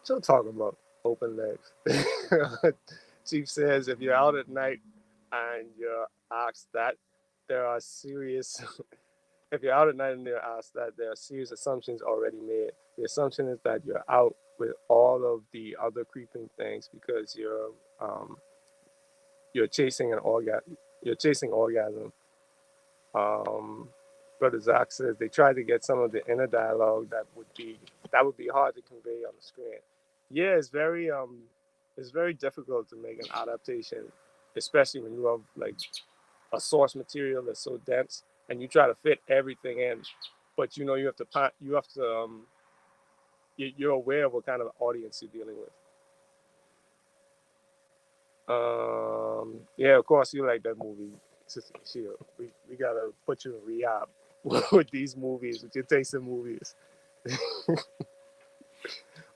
still talking about open legs. Chief says if you're out at night and you're asked that, there are serious. If you're out at night and they're asked that, there are serious assumptions already made. The assumption is that you're out with all of the other creeping things because you're chasing an orgasm. You're chasing orgasm. Um, Brother Zach says they tried to get some of the inner dialogue that would be hard to convey on the screen. Yeah, it's very difficult to make an adaptation, especially when you have like a source material that's so dense and you try to fit everything in, but you're aware of what kind of audience you're dealing with. Yeah, of course you like that movie, Sister Shield. We gotta put you in rehab with these movies, with your taste in movies.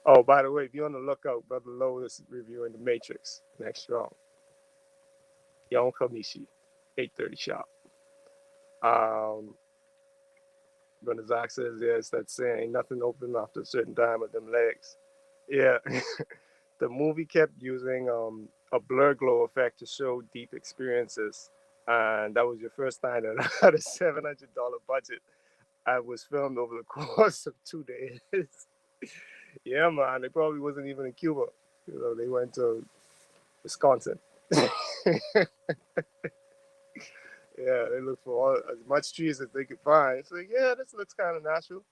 Oh, by the way, if you're on the lookout, Brother Lowe is reviewing The Matrix next strong. Yon Kamishi, 8:30 shop. Um, Brother Zach says, yeah, it's that saying, ain't nothing open after a certain time with them legs. Yeah, the movie kept using a blur glow effect to show deep experiences. And that was your first time that had a $700 budget. I was filmed over the course of 2 days. Yeah, man, they probably wasn't even in Cuba. They went to Wisconsin. Yeah, they looked for as much trees as they could find. It's like, yeah, this looks kind of natural.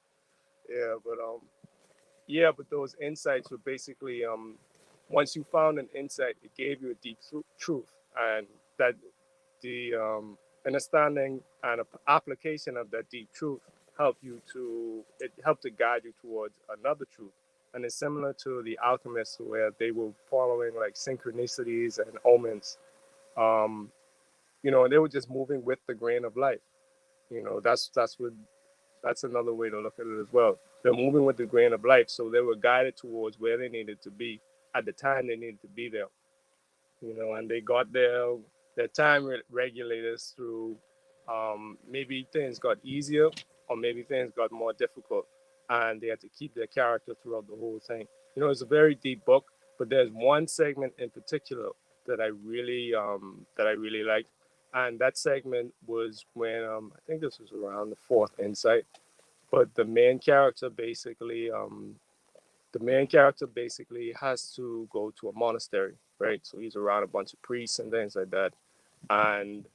Yeah, but those insights were basically once you found an insight, it gave you a deep truth, and that the understanding and application of that deep truth helped to guide you towards another truth. And it's similar to the alchemists, where they were following like synchronicities and omens, um, and they were just moving with the grain of life. That's another way to look at it as well. They're moving with the grain of life, so they were guided towards where they needed to be at the time they needed to be there. And they got their time regulators through, maybe things got easier or maybe things got more difficult, and they had to keep their character throughout the whole thing. It's a very deep book, but there's one segment in particular that I really liked, and that segment was when I think this was around the fourth insight, but the main character basically has to go to a monastery, right? So he's around a bunch of priests and things like that. And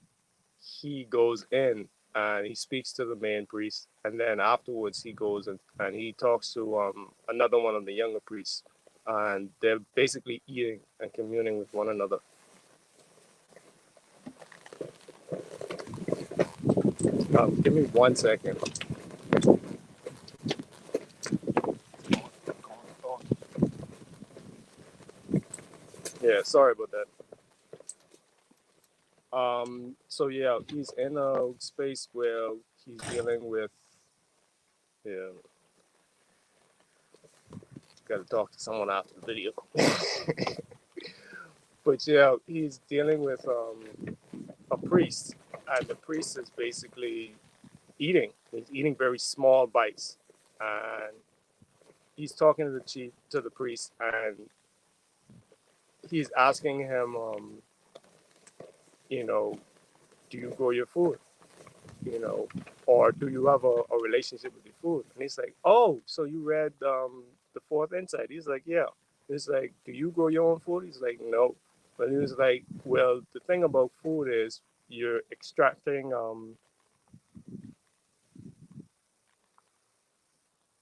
he goes in and he speaks to the main priest. And then afterwards, he goes and he talks to another one of the younger priests. And they're basically eating and communing with one another. Give me 1 second. Yeah, sorry about that. So yeah, he's in a space where he's dealing with, yeah, got to talk to someone after the video. But yeah, he's dealing with a priest, and the priest is basically eating. He's eating very small bites, and he's talking to the chief, to the priest, and he's asking him, you know, do you grow your food? You know, or do you have a relationship with your food? And he's like, oh, so you read the fourth insight? He's like, yeah. He's like, do you grow your own food? He's like, no. But he was like, well, the thing about food is you're extracting,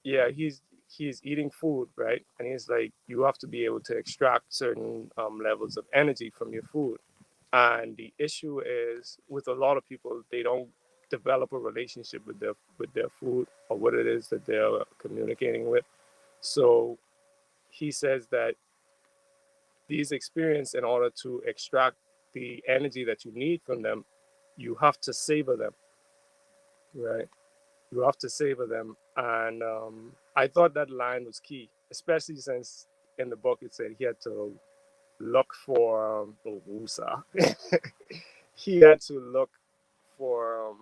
yeah, he's eating food, right? And he's like, you have to be able to extract certain levels of energy from your food. And the issue is with a lot of people, they don't develop a relationship with their food or what it is that they're communicating with. So he says that these experiences, in order to extract the energy that you need from them, you have to savor them, right? You have to savor them. And I thought that line was key, especially since in the book it said he had to look for he had to look for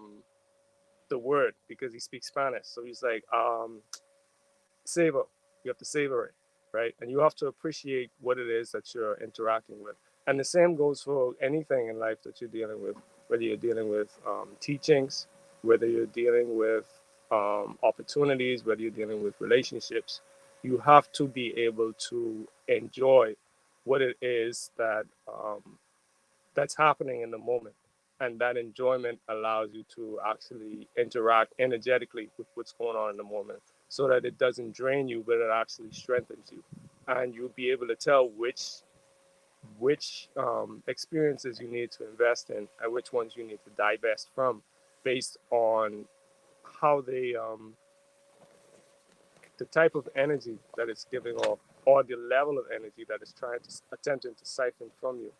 the word because he speaks Spanish. So he's like, savor. You have to savor it, right? And you have to appreciate what it is that you're interacting with. And the same goes for anything in life that you're dealing with, whether you're dealing with teachings, whether you're dealing with opportunities, whether you're dealing with relationships. You have to be able to enjoy what it is that that's happening in the moment. And that enjoyment allows you to actually interact energetically with what's going on in the moment so that it doesn't drain you, but it actually strengthens you. And you'll be able to tell which experiences you need to invest in and which ones you need to divest from based on how they, the type of energy that it's giving off or the level of energy that it's trying to attempting to siphon from you.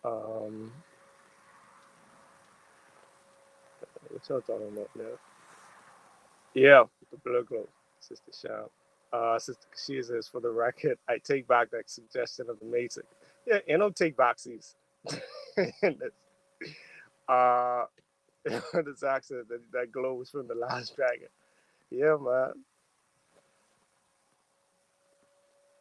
Um, what y'all talking about now? Yeah, the blue glow, Sister Sham. Sister Kashia says, for the record, I take back that suggestion of the Mason. Yeah, and don't take backsies. uh, this accent that glow was from the last dragon. Yeah, man.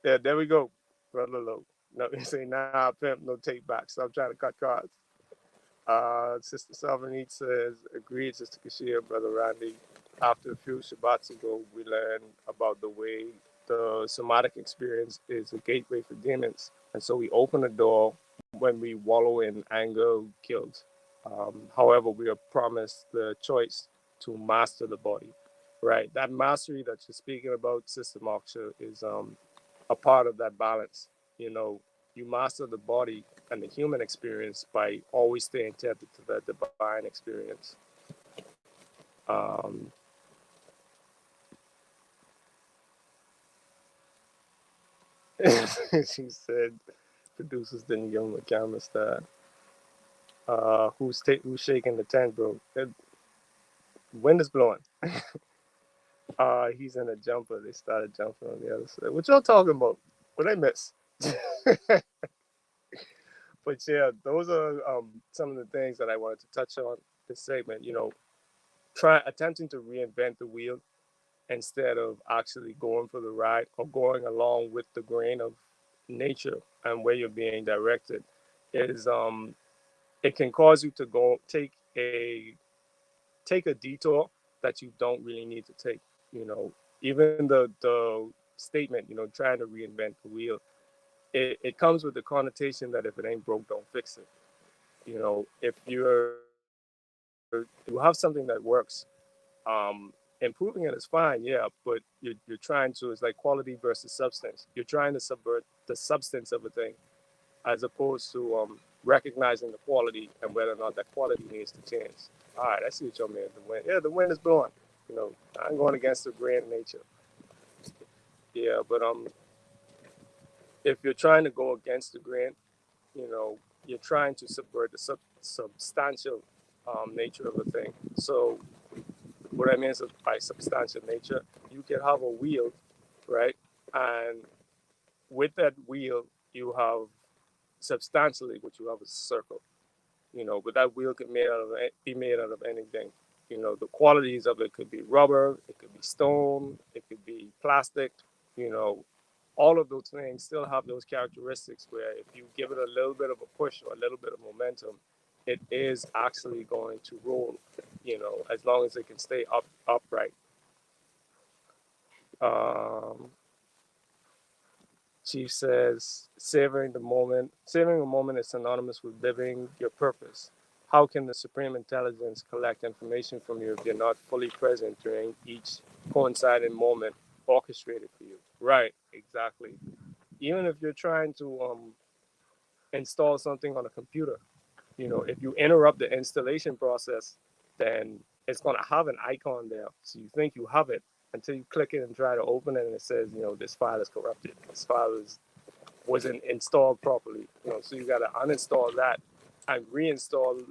Yeah, there we go, brother Low. No, you say, nah, pimp, no take back. Stop trying to cut cards. Sister Salvanite says, agreed, Sister Kashia, Brother Randy. After a few Shabbats ago, we learned about the way the somatic experience is a gateway for demons. And so we open the door when we wallow in anger, guilt. However, we are promised the choice to master the body, right? That mastery that you're speaking about, Sister Moksha, is a part of that balance. You know, you master the body and the human experience by always staying tethered to the divine experience. Um, she said, producers didn't give him a camera star. Who's shaking the tent, bro? The wind is blowing. He's in a jumper. They started jumping on the other side. What y'all talking about? What I miss? But yeah, those are some of the things that I wanted to touch on this segment. You know, attempting to reinvent the wheel instead of actually going for the ride or going along with the grain of nature and where you're being directed is it can cause you to go take a detour that you don't really need to take. You know, even the statement, you know, trying to reinvent the wheel, it comes with the connotation that if it ain't broke, don't fix it. You know, if you have something that works, improving it is fine, yeah, but you're trying to, it's like quality versus substance. You're trying to subvert the substance of a thing as opposed to recognizing the quality and whether or not that quality needs to change. All right, I see what y'all mean. The wind, yeah, the wind is blowing. You know, I'm going against the grain of nature. Yeah, but if you're trying to go against the grain, you're trying to subvert the substantial nature of a thing. So what I mean is by substantial nature, you can have a wheel, right? And with that wheel, you have substantially what you have is a circle. But that wheel can be made out of anything. The qualities of it could be rubber, it could be stone, it could be plastic. You know, all of those things still have those characteristics where if you give it a little bit of a push or a little bit of momentum, it is actually going to roll. As long as it can stay upright. Um, Chief says, savoring a moment is synonymous with living your purpose. How can the Supreme Intelligence collect information from you if you're not fully present during each coinciding moment orchestrated for you? Right, exactly. Even if you're trying to install something on a computer, if you interrupt the installation process, then it's going to have an icon there. So you think you have it until you click it and try to open it, and it says, this file is corrupted. This file wasn't installed properly. So you got to uninstall that and reinstall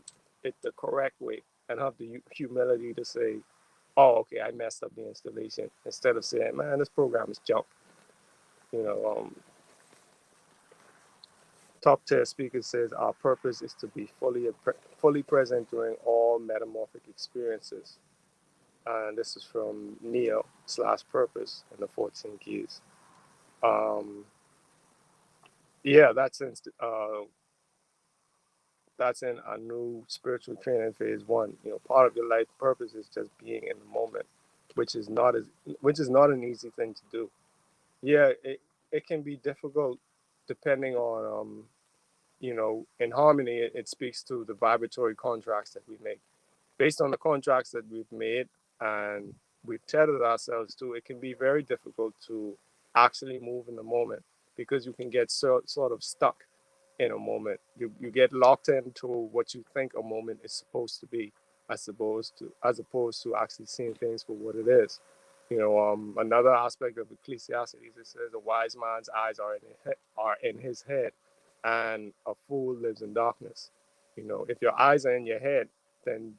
it the correct way, and have the humility to say, "Oh, okay, I messed up the installation," instead of saying, "Man, this program is junk." You know, Top tier speaker says our purpose is to be fully present during all metamorphic experiences. And this is from Neo/Purpose in the 14 Keys. Um, yeah, that's in a new spiritual training phase one. Part of your life purpose is just being in the moment, which is not an easy thing to do. Yeah, it can be difficult depending on in harmony. It speaks to the vibratory contracts that we make. Based on the contracts that we've made and we've tethered ourselves to, it can be very difficult to actually move in the moment, because you can get sort of stuck in a moment. You get locked into what you think a moment is supposed to be, as opposed to actually seeing things for what it is. Another aspect of Ecclesiastes, it says a wise man's eyes are in his head, and a fool lives in darkness. If your eyes are in your head, then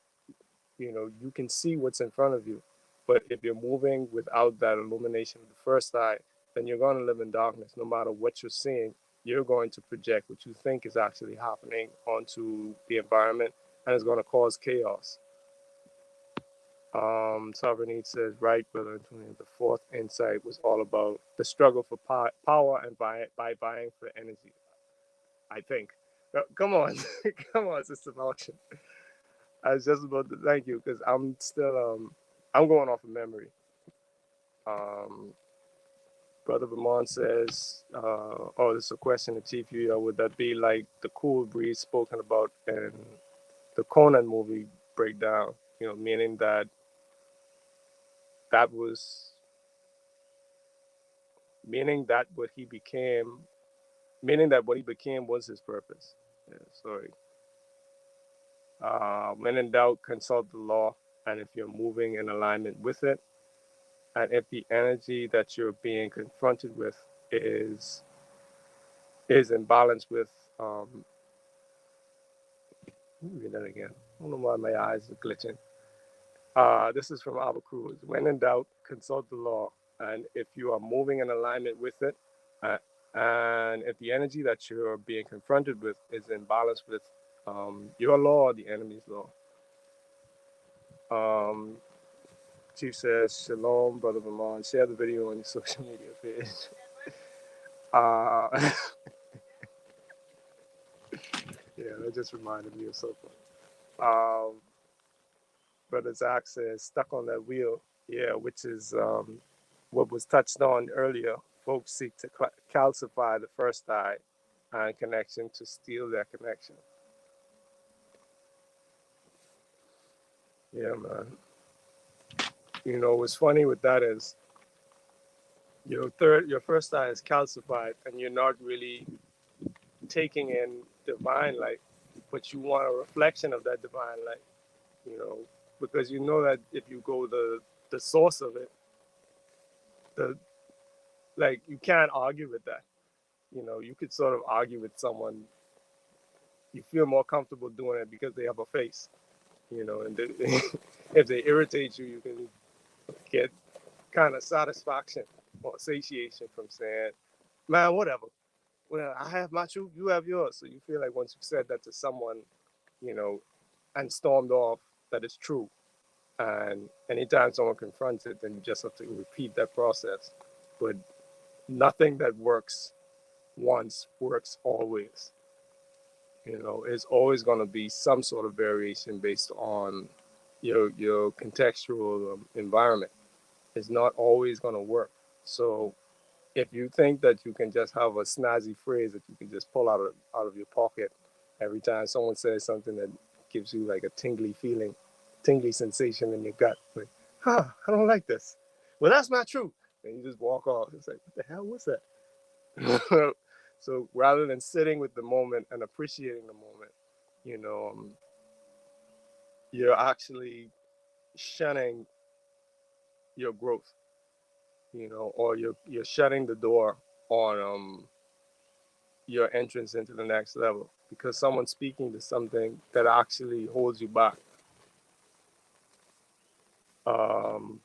you can see what's in front of you. But if you're moving without that illumination of the first eye, then you're going to live in darkness. No matter what you're seeing, you're going to project what you think is actually happening onto the environment, and it's going to cause chaos. Sovereignty says, right, Brother Antonio, the fourth insight was all about the struggle for power and by buying for energy, I think. Come on, come on, Sister Malkin. I was just about to thank you because I'm going off of memory. Um, Brother Vermont says, "Oh, this is a question to Chief Yuya. Would that be like the cool breeze spoken about in the Conan movie breakdown? Meaning that was meaning that what he became, meaning that what he became was his purpose." Yeah, sorry. When in doubt, consult the law, and if you're moving in alignment with it, and if the energy that you're being confronted with is in balance with let me read that again. I don't know why my eyes are glitching. This is from Albert Cruz. When in doubt, consult the law, and if you are moving in alignment with it, uh, and if the energy that you're being confronted with is in balance with your law or the enemy's law. um, Chief says, Shalom, Brother Vermont. Share the video on your social media page. Uh, yeah, that just reminded me of something. Brother Zach says, stuck on that wheel. Yeah, which is what was touched on earlier. Folks seek to calcify the first eye and connection to steal their connection. Yeah, man. What's funny with that is your first eye is calcified, and you're not really taking in divine light, but you want a reflection of that divine light. You know, because you know that if you go the source of it, the like you can't argue with that. You know, you could sort of argue with someone. You feel more comfortable doing it because they have a face. You know, and they, if they irritate you, you can get kind of satisfaction or satiation from saying, "Man, whatever. Well, I have my truth, you have yours." So you feel like once you've said that to someone, you know, and stormed off, that it's true. And anytime someone confronts it, then you just have to repeat that process. But nothing that works once works always. You know, it's always going to be some sort of variation based on your contextual environment. It's not always going to work. So if you think that you can just have a snazzy phrase that you can just pull out of your pocket every time someone says something that gives you like a tingly feeling, tingly sensation in your gut, like, I don't like this. Well, that's not true. And you just walk off. It's like, what the hell was that? So rather than sitting with the moment and appreciating the moment, you know, you're actually shunning your growth, you know, or you're shutting the door on your entrance into the next level because someone's speaking to something that actually holds you back. Um,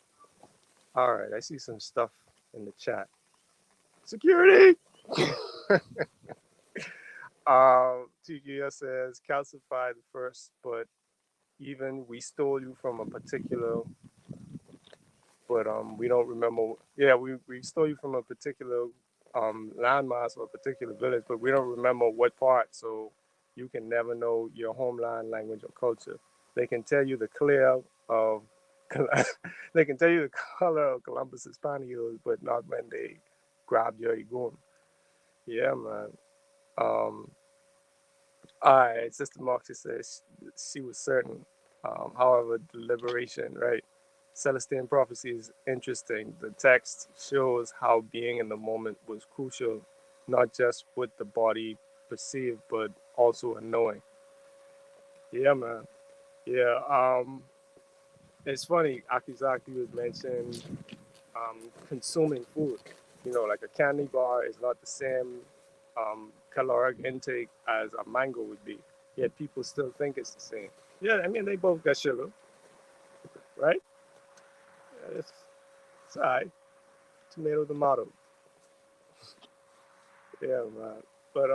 all right, I see some stuff in the chat. Security. TGS says calcified first, but even we stole you from a particular, but we don't remember. Yeah, we stole you from a particular landmass or a particular village, but we don't remember what part. So you can never know your homeland language or culture. They can tell you the clear of, they can tell you the color of Columbus's pantyhose, but not when they grabbed your igun. Yeah, man. Um, all right, Sister Moxie says she was certain. However, the liberation, right? Celestine prophecy is interesting. The text shows how being in the moment was crucial, not just what the body perceived, but also a knowing. Yeah, man. Yeah. It's funny. Akizaki was mentioned consuming food. You know, like a candy bar is not the same caloric intake as a mango would be. Yet people still think it's the same. Yeah, I mean, they both got sugar, right? Yeah, it's all right. Tomato, tomato. Yeah, man. But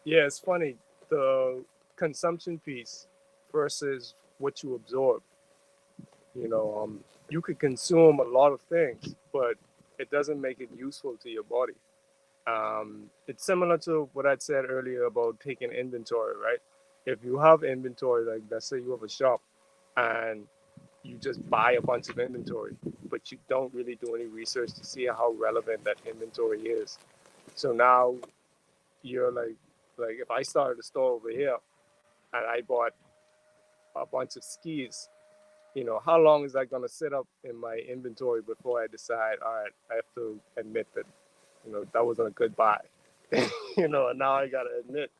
yeah, it's funny. The consumption piece versus what you absorb. You know, you could consume a lot of things, but it doesn't make it useful to your body. It's similar to what I'd said earlier about taking inventory, right? If you have inventory, like let's say you have a shop and you just buy a bunch of inventory, but you don't really do any research to see how relevant that inventory is. So now you're like if I started a store over here and I bought a bunch of skis, you know, how long is that going to sit up in my inventory before I decide, all right, I have to admit that, you know, that wasn't a good buy. You know, and now I got to admit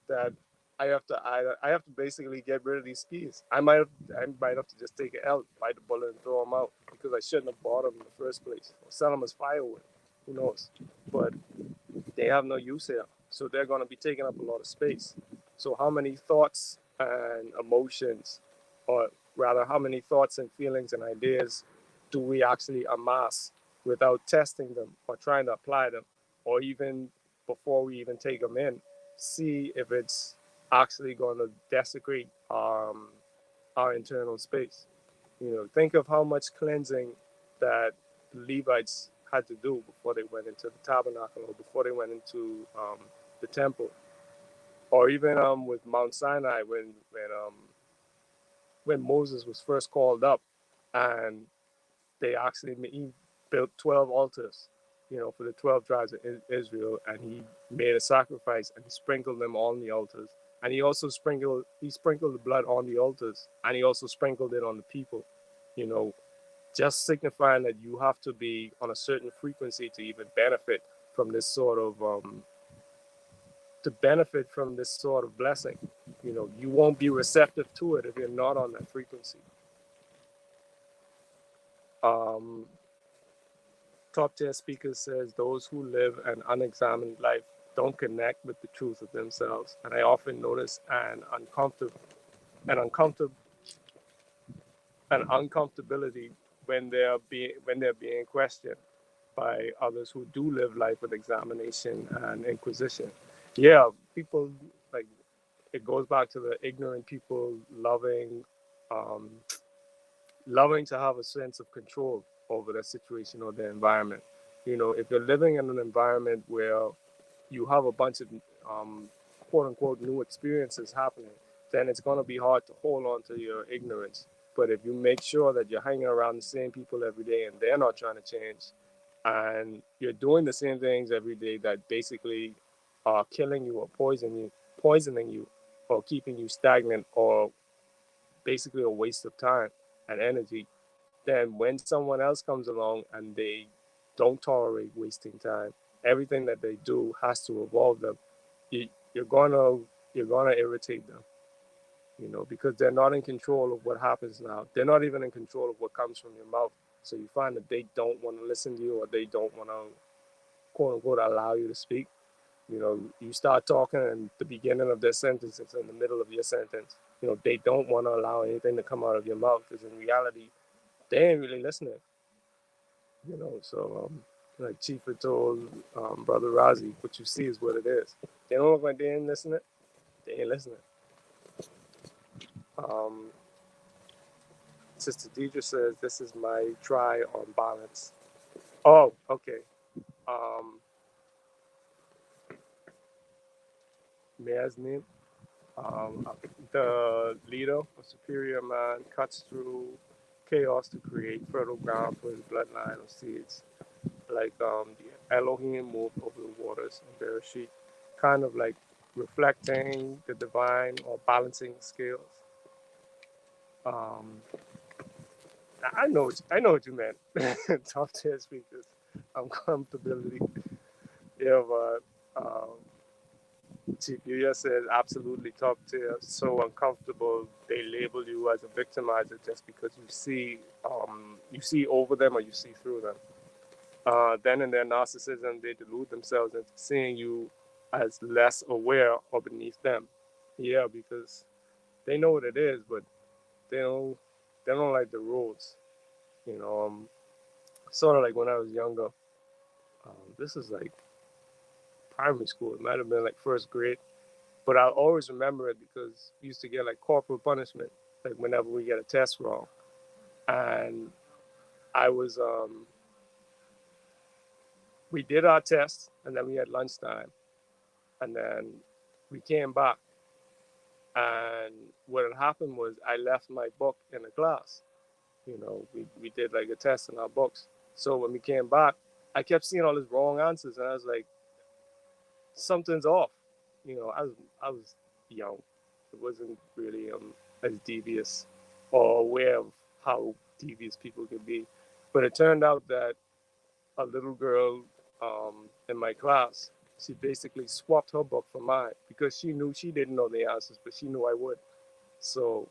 that I have to basically get rid of these skis. I might have to just take an L, bite the bullet, and throw them out because I shouldn't have bought them in the first place or sell them as firewood. Who knows? But they have no use here, so they're going to be taking up a lot of space. So how many thoughts and emotions, or rather, how many thoughts and feelings and ideas do we actually amass without testing them or trying to apply them, or even before we even take them in, see if it's actually going to desecrate our internal space. You know, think of how much cleansing that the Levites had to do before they went into the tabernacle or before they went into the temple, or even with Mount Sinai when Moses was first called up, and they actually he built 12 altars, you know, for the 12 tribes of Israel, and he made a sacrifice and he sprinkled them on the altars, and he also sprinkled the blood on the altars, and he also sprinkled it on the people, you know, just signifying that you have to be on a certain frequency to even benefit from this sort of blessing. You know, you won't be receptive to it if you're not on that frequency. Um, Top tier speaker says those who live an unexamined life don't connect with the truth of themselves, and I often notice an uncomfortable an uncomfortability when they're being questioned by others who do live life with examination and inquisition. Yeah, people like it goes back to the ignorant people um, loving to have a sense of control over the situation or the environment. You know, if you're living in an environment where you have a bunch of um, quote unquote new experiences happening, then it's going to be hard to hold on to your ignorance. But if you make sure that you're hanging around the same people every day and they're not trying to change, and you're doing the same things every day that basically are killing you or poisoning you, or keeping you stagnant, or basically a waste of time and energy, then when someone else comes along and they don't tolerate wasting time, everything that they do has to involve them. You, you're gonna you're gonna irritate them, you know, because they're not in control of what happens now. They're not even in control of what comes from your mouth. So you find that they don't want to listen to you, or they don't want to quote unquote allow you to speak. You know, you start talking and the beginning of their sentence is in the middle of your sentence. You know, they don't want to allow anything to come out of your mouth because in reality, they ain't really listening. You know, so like Chifa told Brother Razi, what you see is what it is. They don't look like they ain't listening. They ain't listening. Um, Sister Deidre says, this is my try on balance. Oh, okay. Um, Mayor's name. The leader, a superior man, cuts through chaos to create fertile ground for his bloodline of seeds. Like the Elohim moved over the waters in Bereshit, kind of like reflecting the divine or balancing scales. Um, I know what you meant. Top tier speakers, uncomfortability. Yeah, but Chief Yuya says absolutely top tier. So uncomfortable they label you as a victimizer just because you see over them or you see through them. Then in their narcissism, they delude themselves into seeing you as less aware or beneath them. Yeah, because they know what it is, but they don't they don't like the rules. You know, sort of like when I was younger. This is like primary school. It might have been like first grade, but I'll always remember it because we used to get like corporal punishment, like whenever we get a test wrong. And I was we did our test, and then we had lunchtime, and then we came back. And what had happened was I left my book in the class. You know, we did like a test in our books. So when we came back, I kept seeing all these wrong answers, and I was like, something's off. You know, I was young. It wasn't really as devious or aware of how devious people could be. But it turned out that a little girl in my class, she basically swapped her book for mine because she knew she didn't know the answers, but she knew I would. So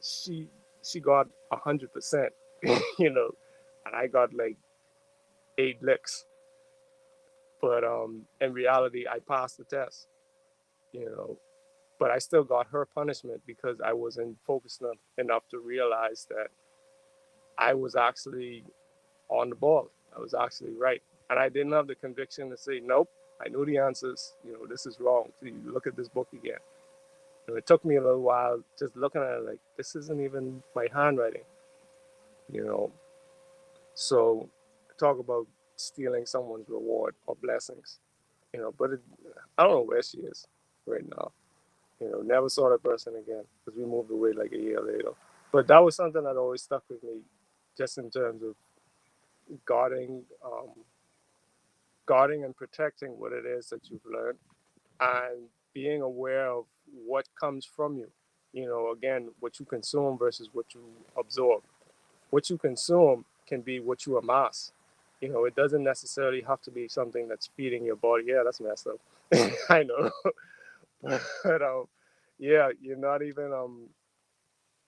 she she got 100%, you know, and I got like 8 licks. But in reality, I passed the test, you know. But I still got her punishment because I wasn't focused enough to realize that I was actually on the ball. I was actually right, and I didn't have the conviction to say nope. I knew the answers. You know, this is wrong. So you look at this book again. And it took me a little while just looking at it like this isn't even my handwriting. You know, so talk about stealing someone's reward or blessings. You know, but I don't know where she is right now. You know, never saw that person again because we moved away like a year later. But that was something that always stuck with me, just in terms of guarding, guarding and protecting what it is that you've learned, and being aware of what comes from you. You know, again, what you consume versus what you absorb. What you consume can be what you amass. You know, it doesn't necessarily have to be something that's feeding your body. Yeah, that's messed up. I know, but yeah, you're not even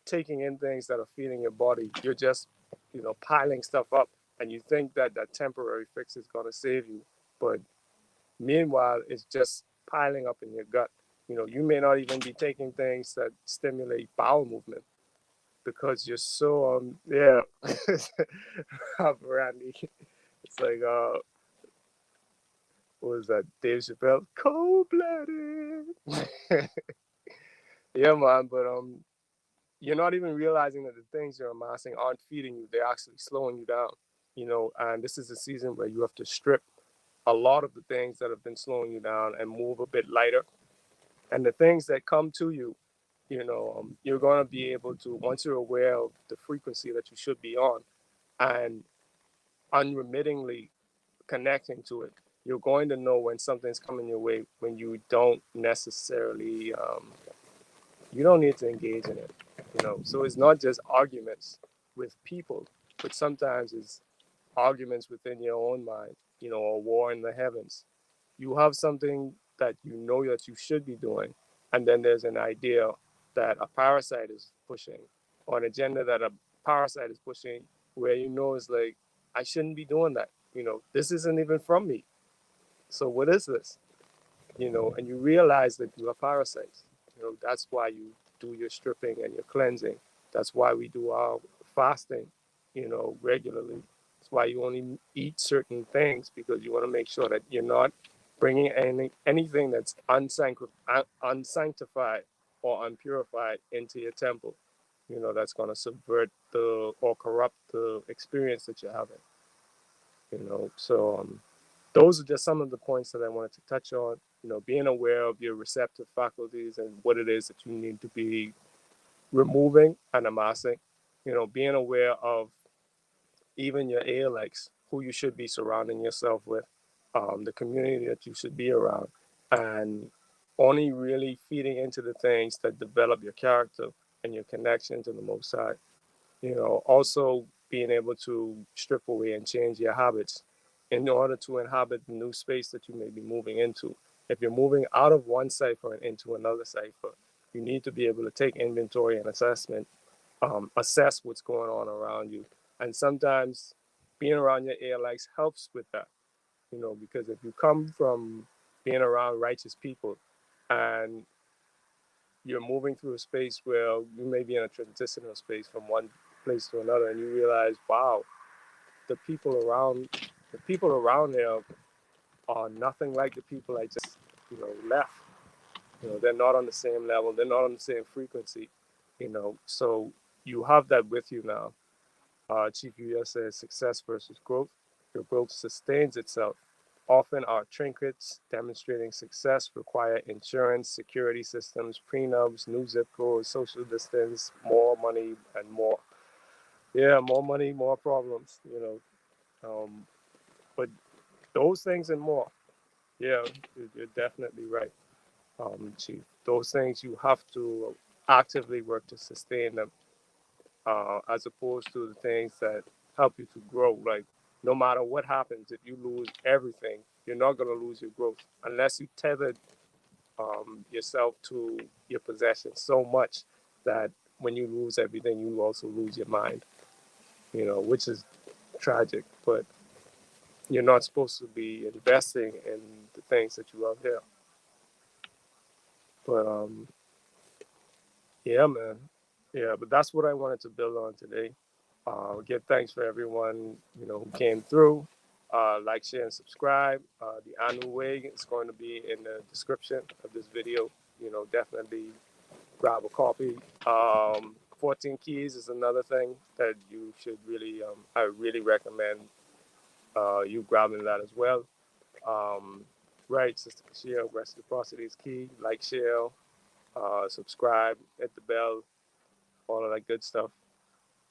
taking in things that are feeding your body. You're just, you know, piling stuff up. and you think that that temporary fix is going to save you, but meanwhile, it's just piling up in your gut. You may not even be taking things that stimulate bowel movement because you're so yeah. Randy, it's like what was that? Dave Chappelle, cold blooded. Yeah, man. But you're not even realizing that the things you're amassing aren't feeding you; they're actually slowing you down. And this is a season where you have to strip a lot of the things that have been slowing you down and move a bit lighter. And the things that come to you, you're going to be able to, once you're aware of the frequency that you should be on and unremittingly connecting to it, you're going to know when something's coming your way when you don't necessarily, you don't need to engage in it. So it's not just arguments with people, but sometimes it's arguments within your own mind, a war in the heavens. You have something that you know that you should be doing, and then there's an idea that a parasite is pushing, or an agenda that a parasite is pushing, where it's like, I shouldn't be doing that. This isn't even from me. So what is this? And you realize that you are parasites. That's why you do your stripping and your cleansing. That's why we do our fasting, regularly. That's why you only eat certain things, because you want to make sure that you're not bringing anything that's unsanctified or unpurified into your temple. That's going to subvert or corrupt the experience that you're having. So those are just some of the points that I wanted to touch on. Being aware of your receptive faculties and what it is that you need to be removing and amassing. Being aware of even your ALX, who you should be surrounding yourself with, the community that you should be around, and only really feeding into the things that develop your character and your connection to the Most High. Also being able to strip away and change your habits in order to inhabit the new space that you may be moving into. If you're moving out of one cipher and into another cipher, you need to be able to take inventory and assessment, assess what's going on around you. And sometimes being around your ALX helps with that, because if you come from being around righteous people and you're moving through a space where you may be in a transitional space from one place to another, and you realize, wow, the people around there are nothing like the people I just left. They're not on the same level, they're not on the same frequency. So you have that with you now. Chief US says success versus growth. Your growth sustains itself. Often our trinkets demonstrating success require insurance, security systems, prenups, new zip codes, social distance, more money, and more. Yeah, more money, more problems, but those things and more. Yeah, you're definitely right, Chief. Those things you have to actively work to sustain them, as opposed to the things that help you to grow. Like, no matter what happens, if you lose everything, you're not going to lose your growth unless you tethered yourself to your possessions so much that when you lose everything, you also lose your mind, which is tragic. But you're not supposed to be investing in the things that you love here. But yeah, man. Yeah, but that's what I wanted to build on today. Give thanks for everyone who came through. Like, share, and subscribe. The annual way is going to be in the description of this video. Definitely grab a copy. 14 keys is another thing that you should really, I really recommend you grabbing that as well. Um, right, Sister Kashia, reciprocity is key. Like, share, subscribe, hit the bell, all of that good stuff.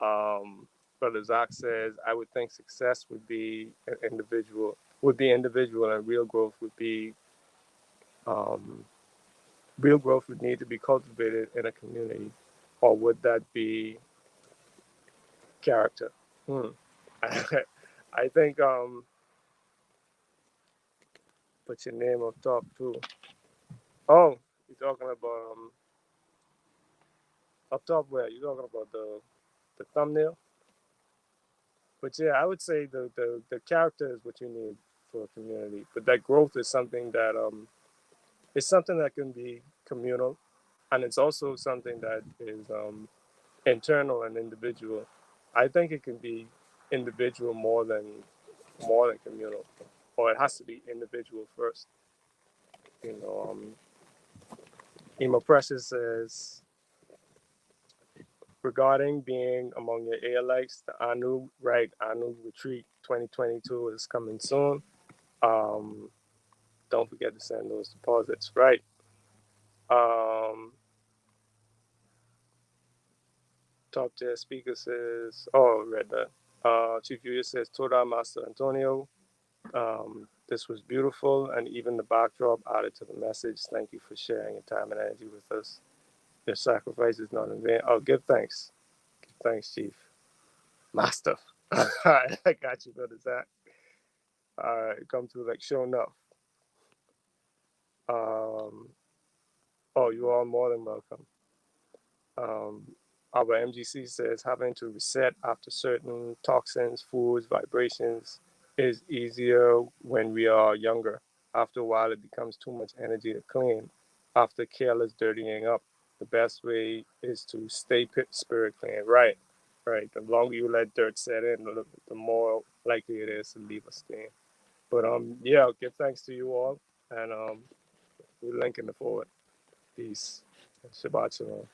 Um, Brother Zach says, I would think success would be individual, and um, real growth would need to be cultivated in a community, or would that be character? Hmm. I think put your name up top too. Oh, you're talking about up top where? You talking about the thumbnail? But yeah, I would say the character is what you need for a community. But that growth is something that it's something that can be communal, and it's also something that is internal and individual. I think it can be individual more than communal, or it has to be individual first. You know, Emo Precious says regarding being among your Airlights, the Anu Retreat 2022 is coming soon. Um, don't forget to send those deposits, right? Um, top tier speaker says, oh, read that. Chief Julius says, Toda Master Antonio, this was beautiful, and even the backdrop added to the message. Thank you for sharing your time and energy with us. Your sacrifice is not in vain. Oh, give thanks. Give thanks, Chief. Master. All right, I got you, brother Zach. All right, come through like sure enough. Um, oh, you are more than welcome. Um, our MGC says having to reset after certain toxins, foods, vibrations is easier when we are younger. After a while, it becomes too much energy to clean. After careless dirtying up, the best way is to stay spirit clean. Right, right. The longer you let dirt set in, the more likely it is to leave a stain. But yeah, I'll give thanks to you all, and we're linking the forward. Peace. Shabbat shalom.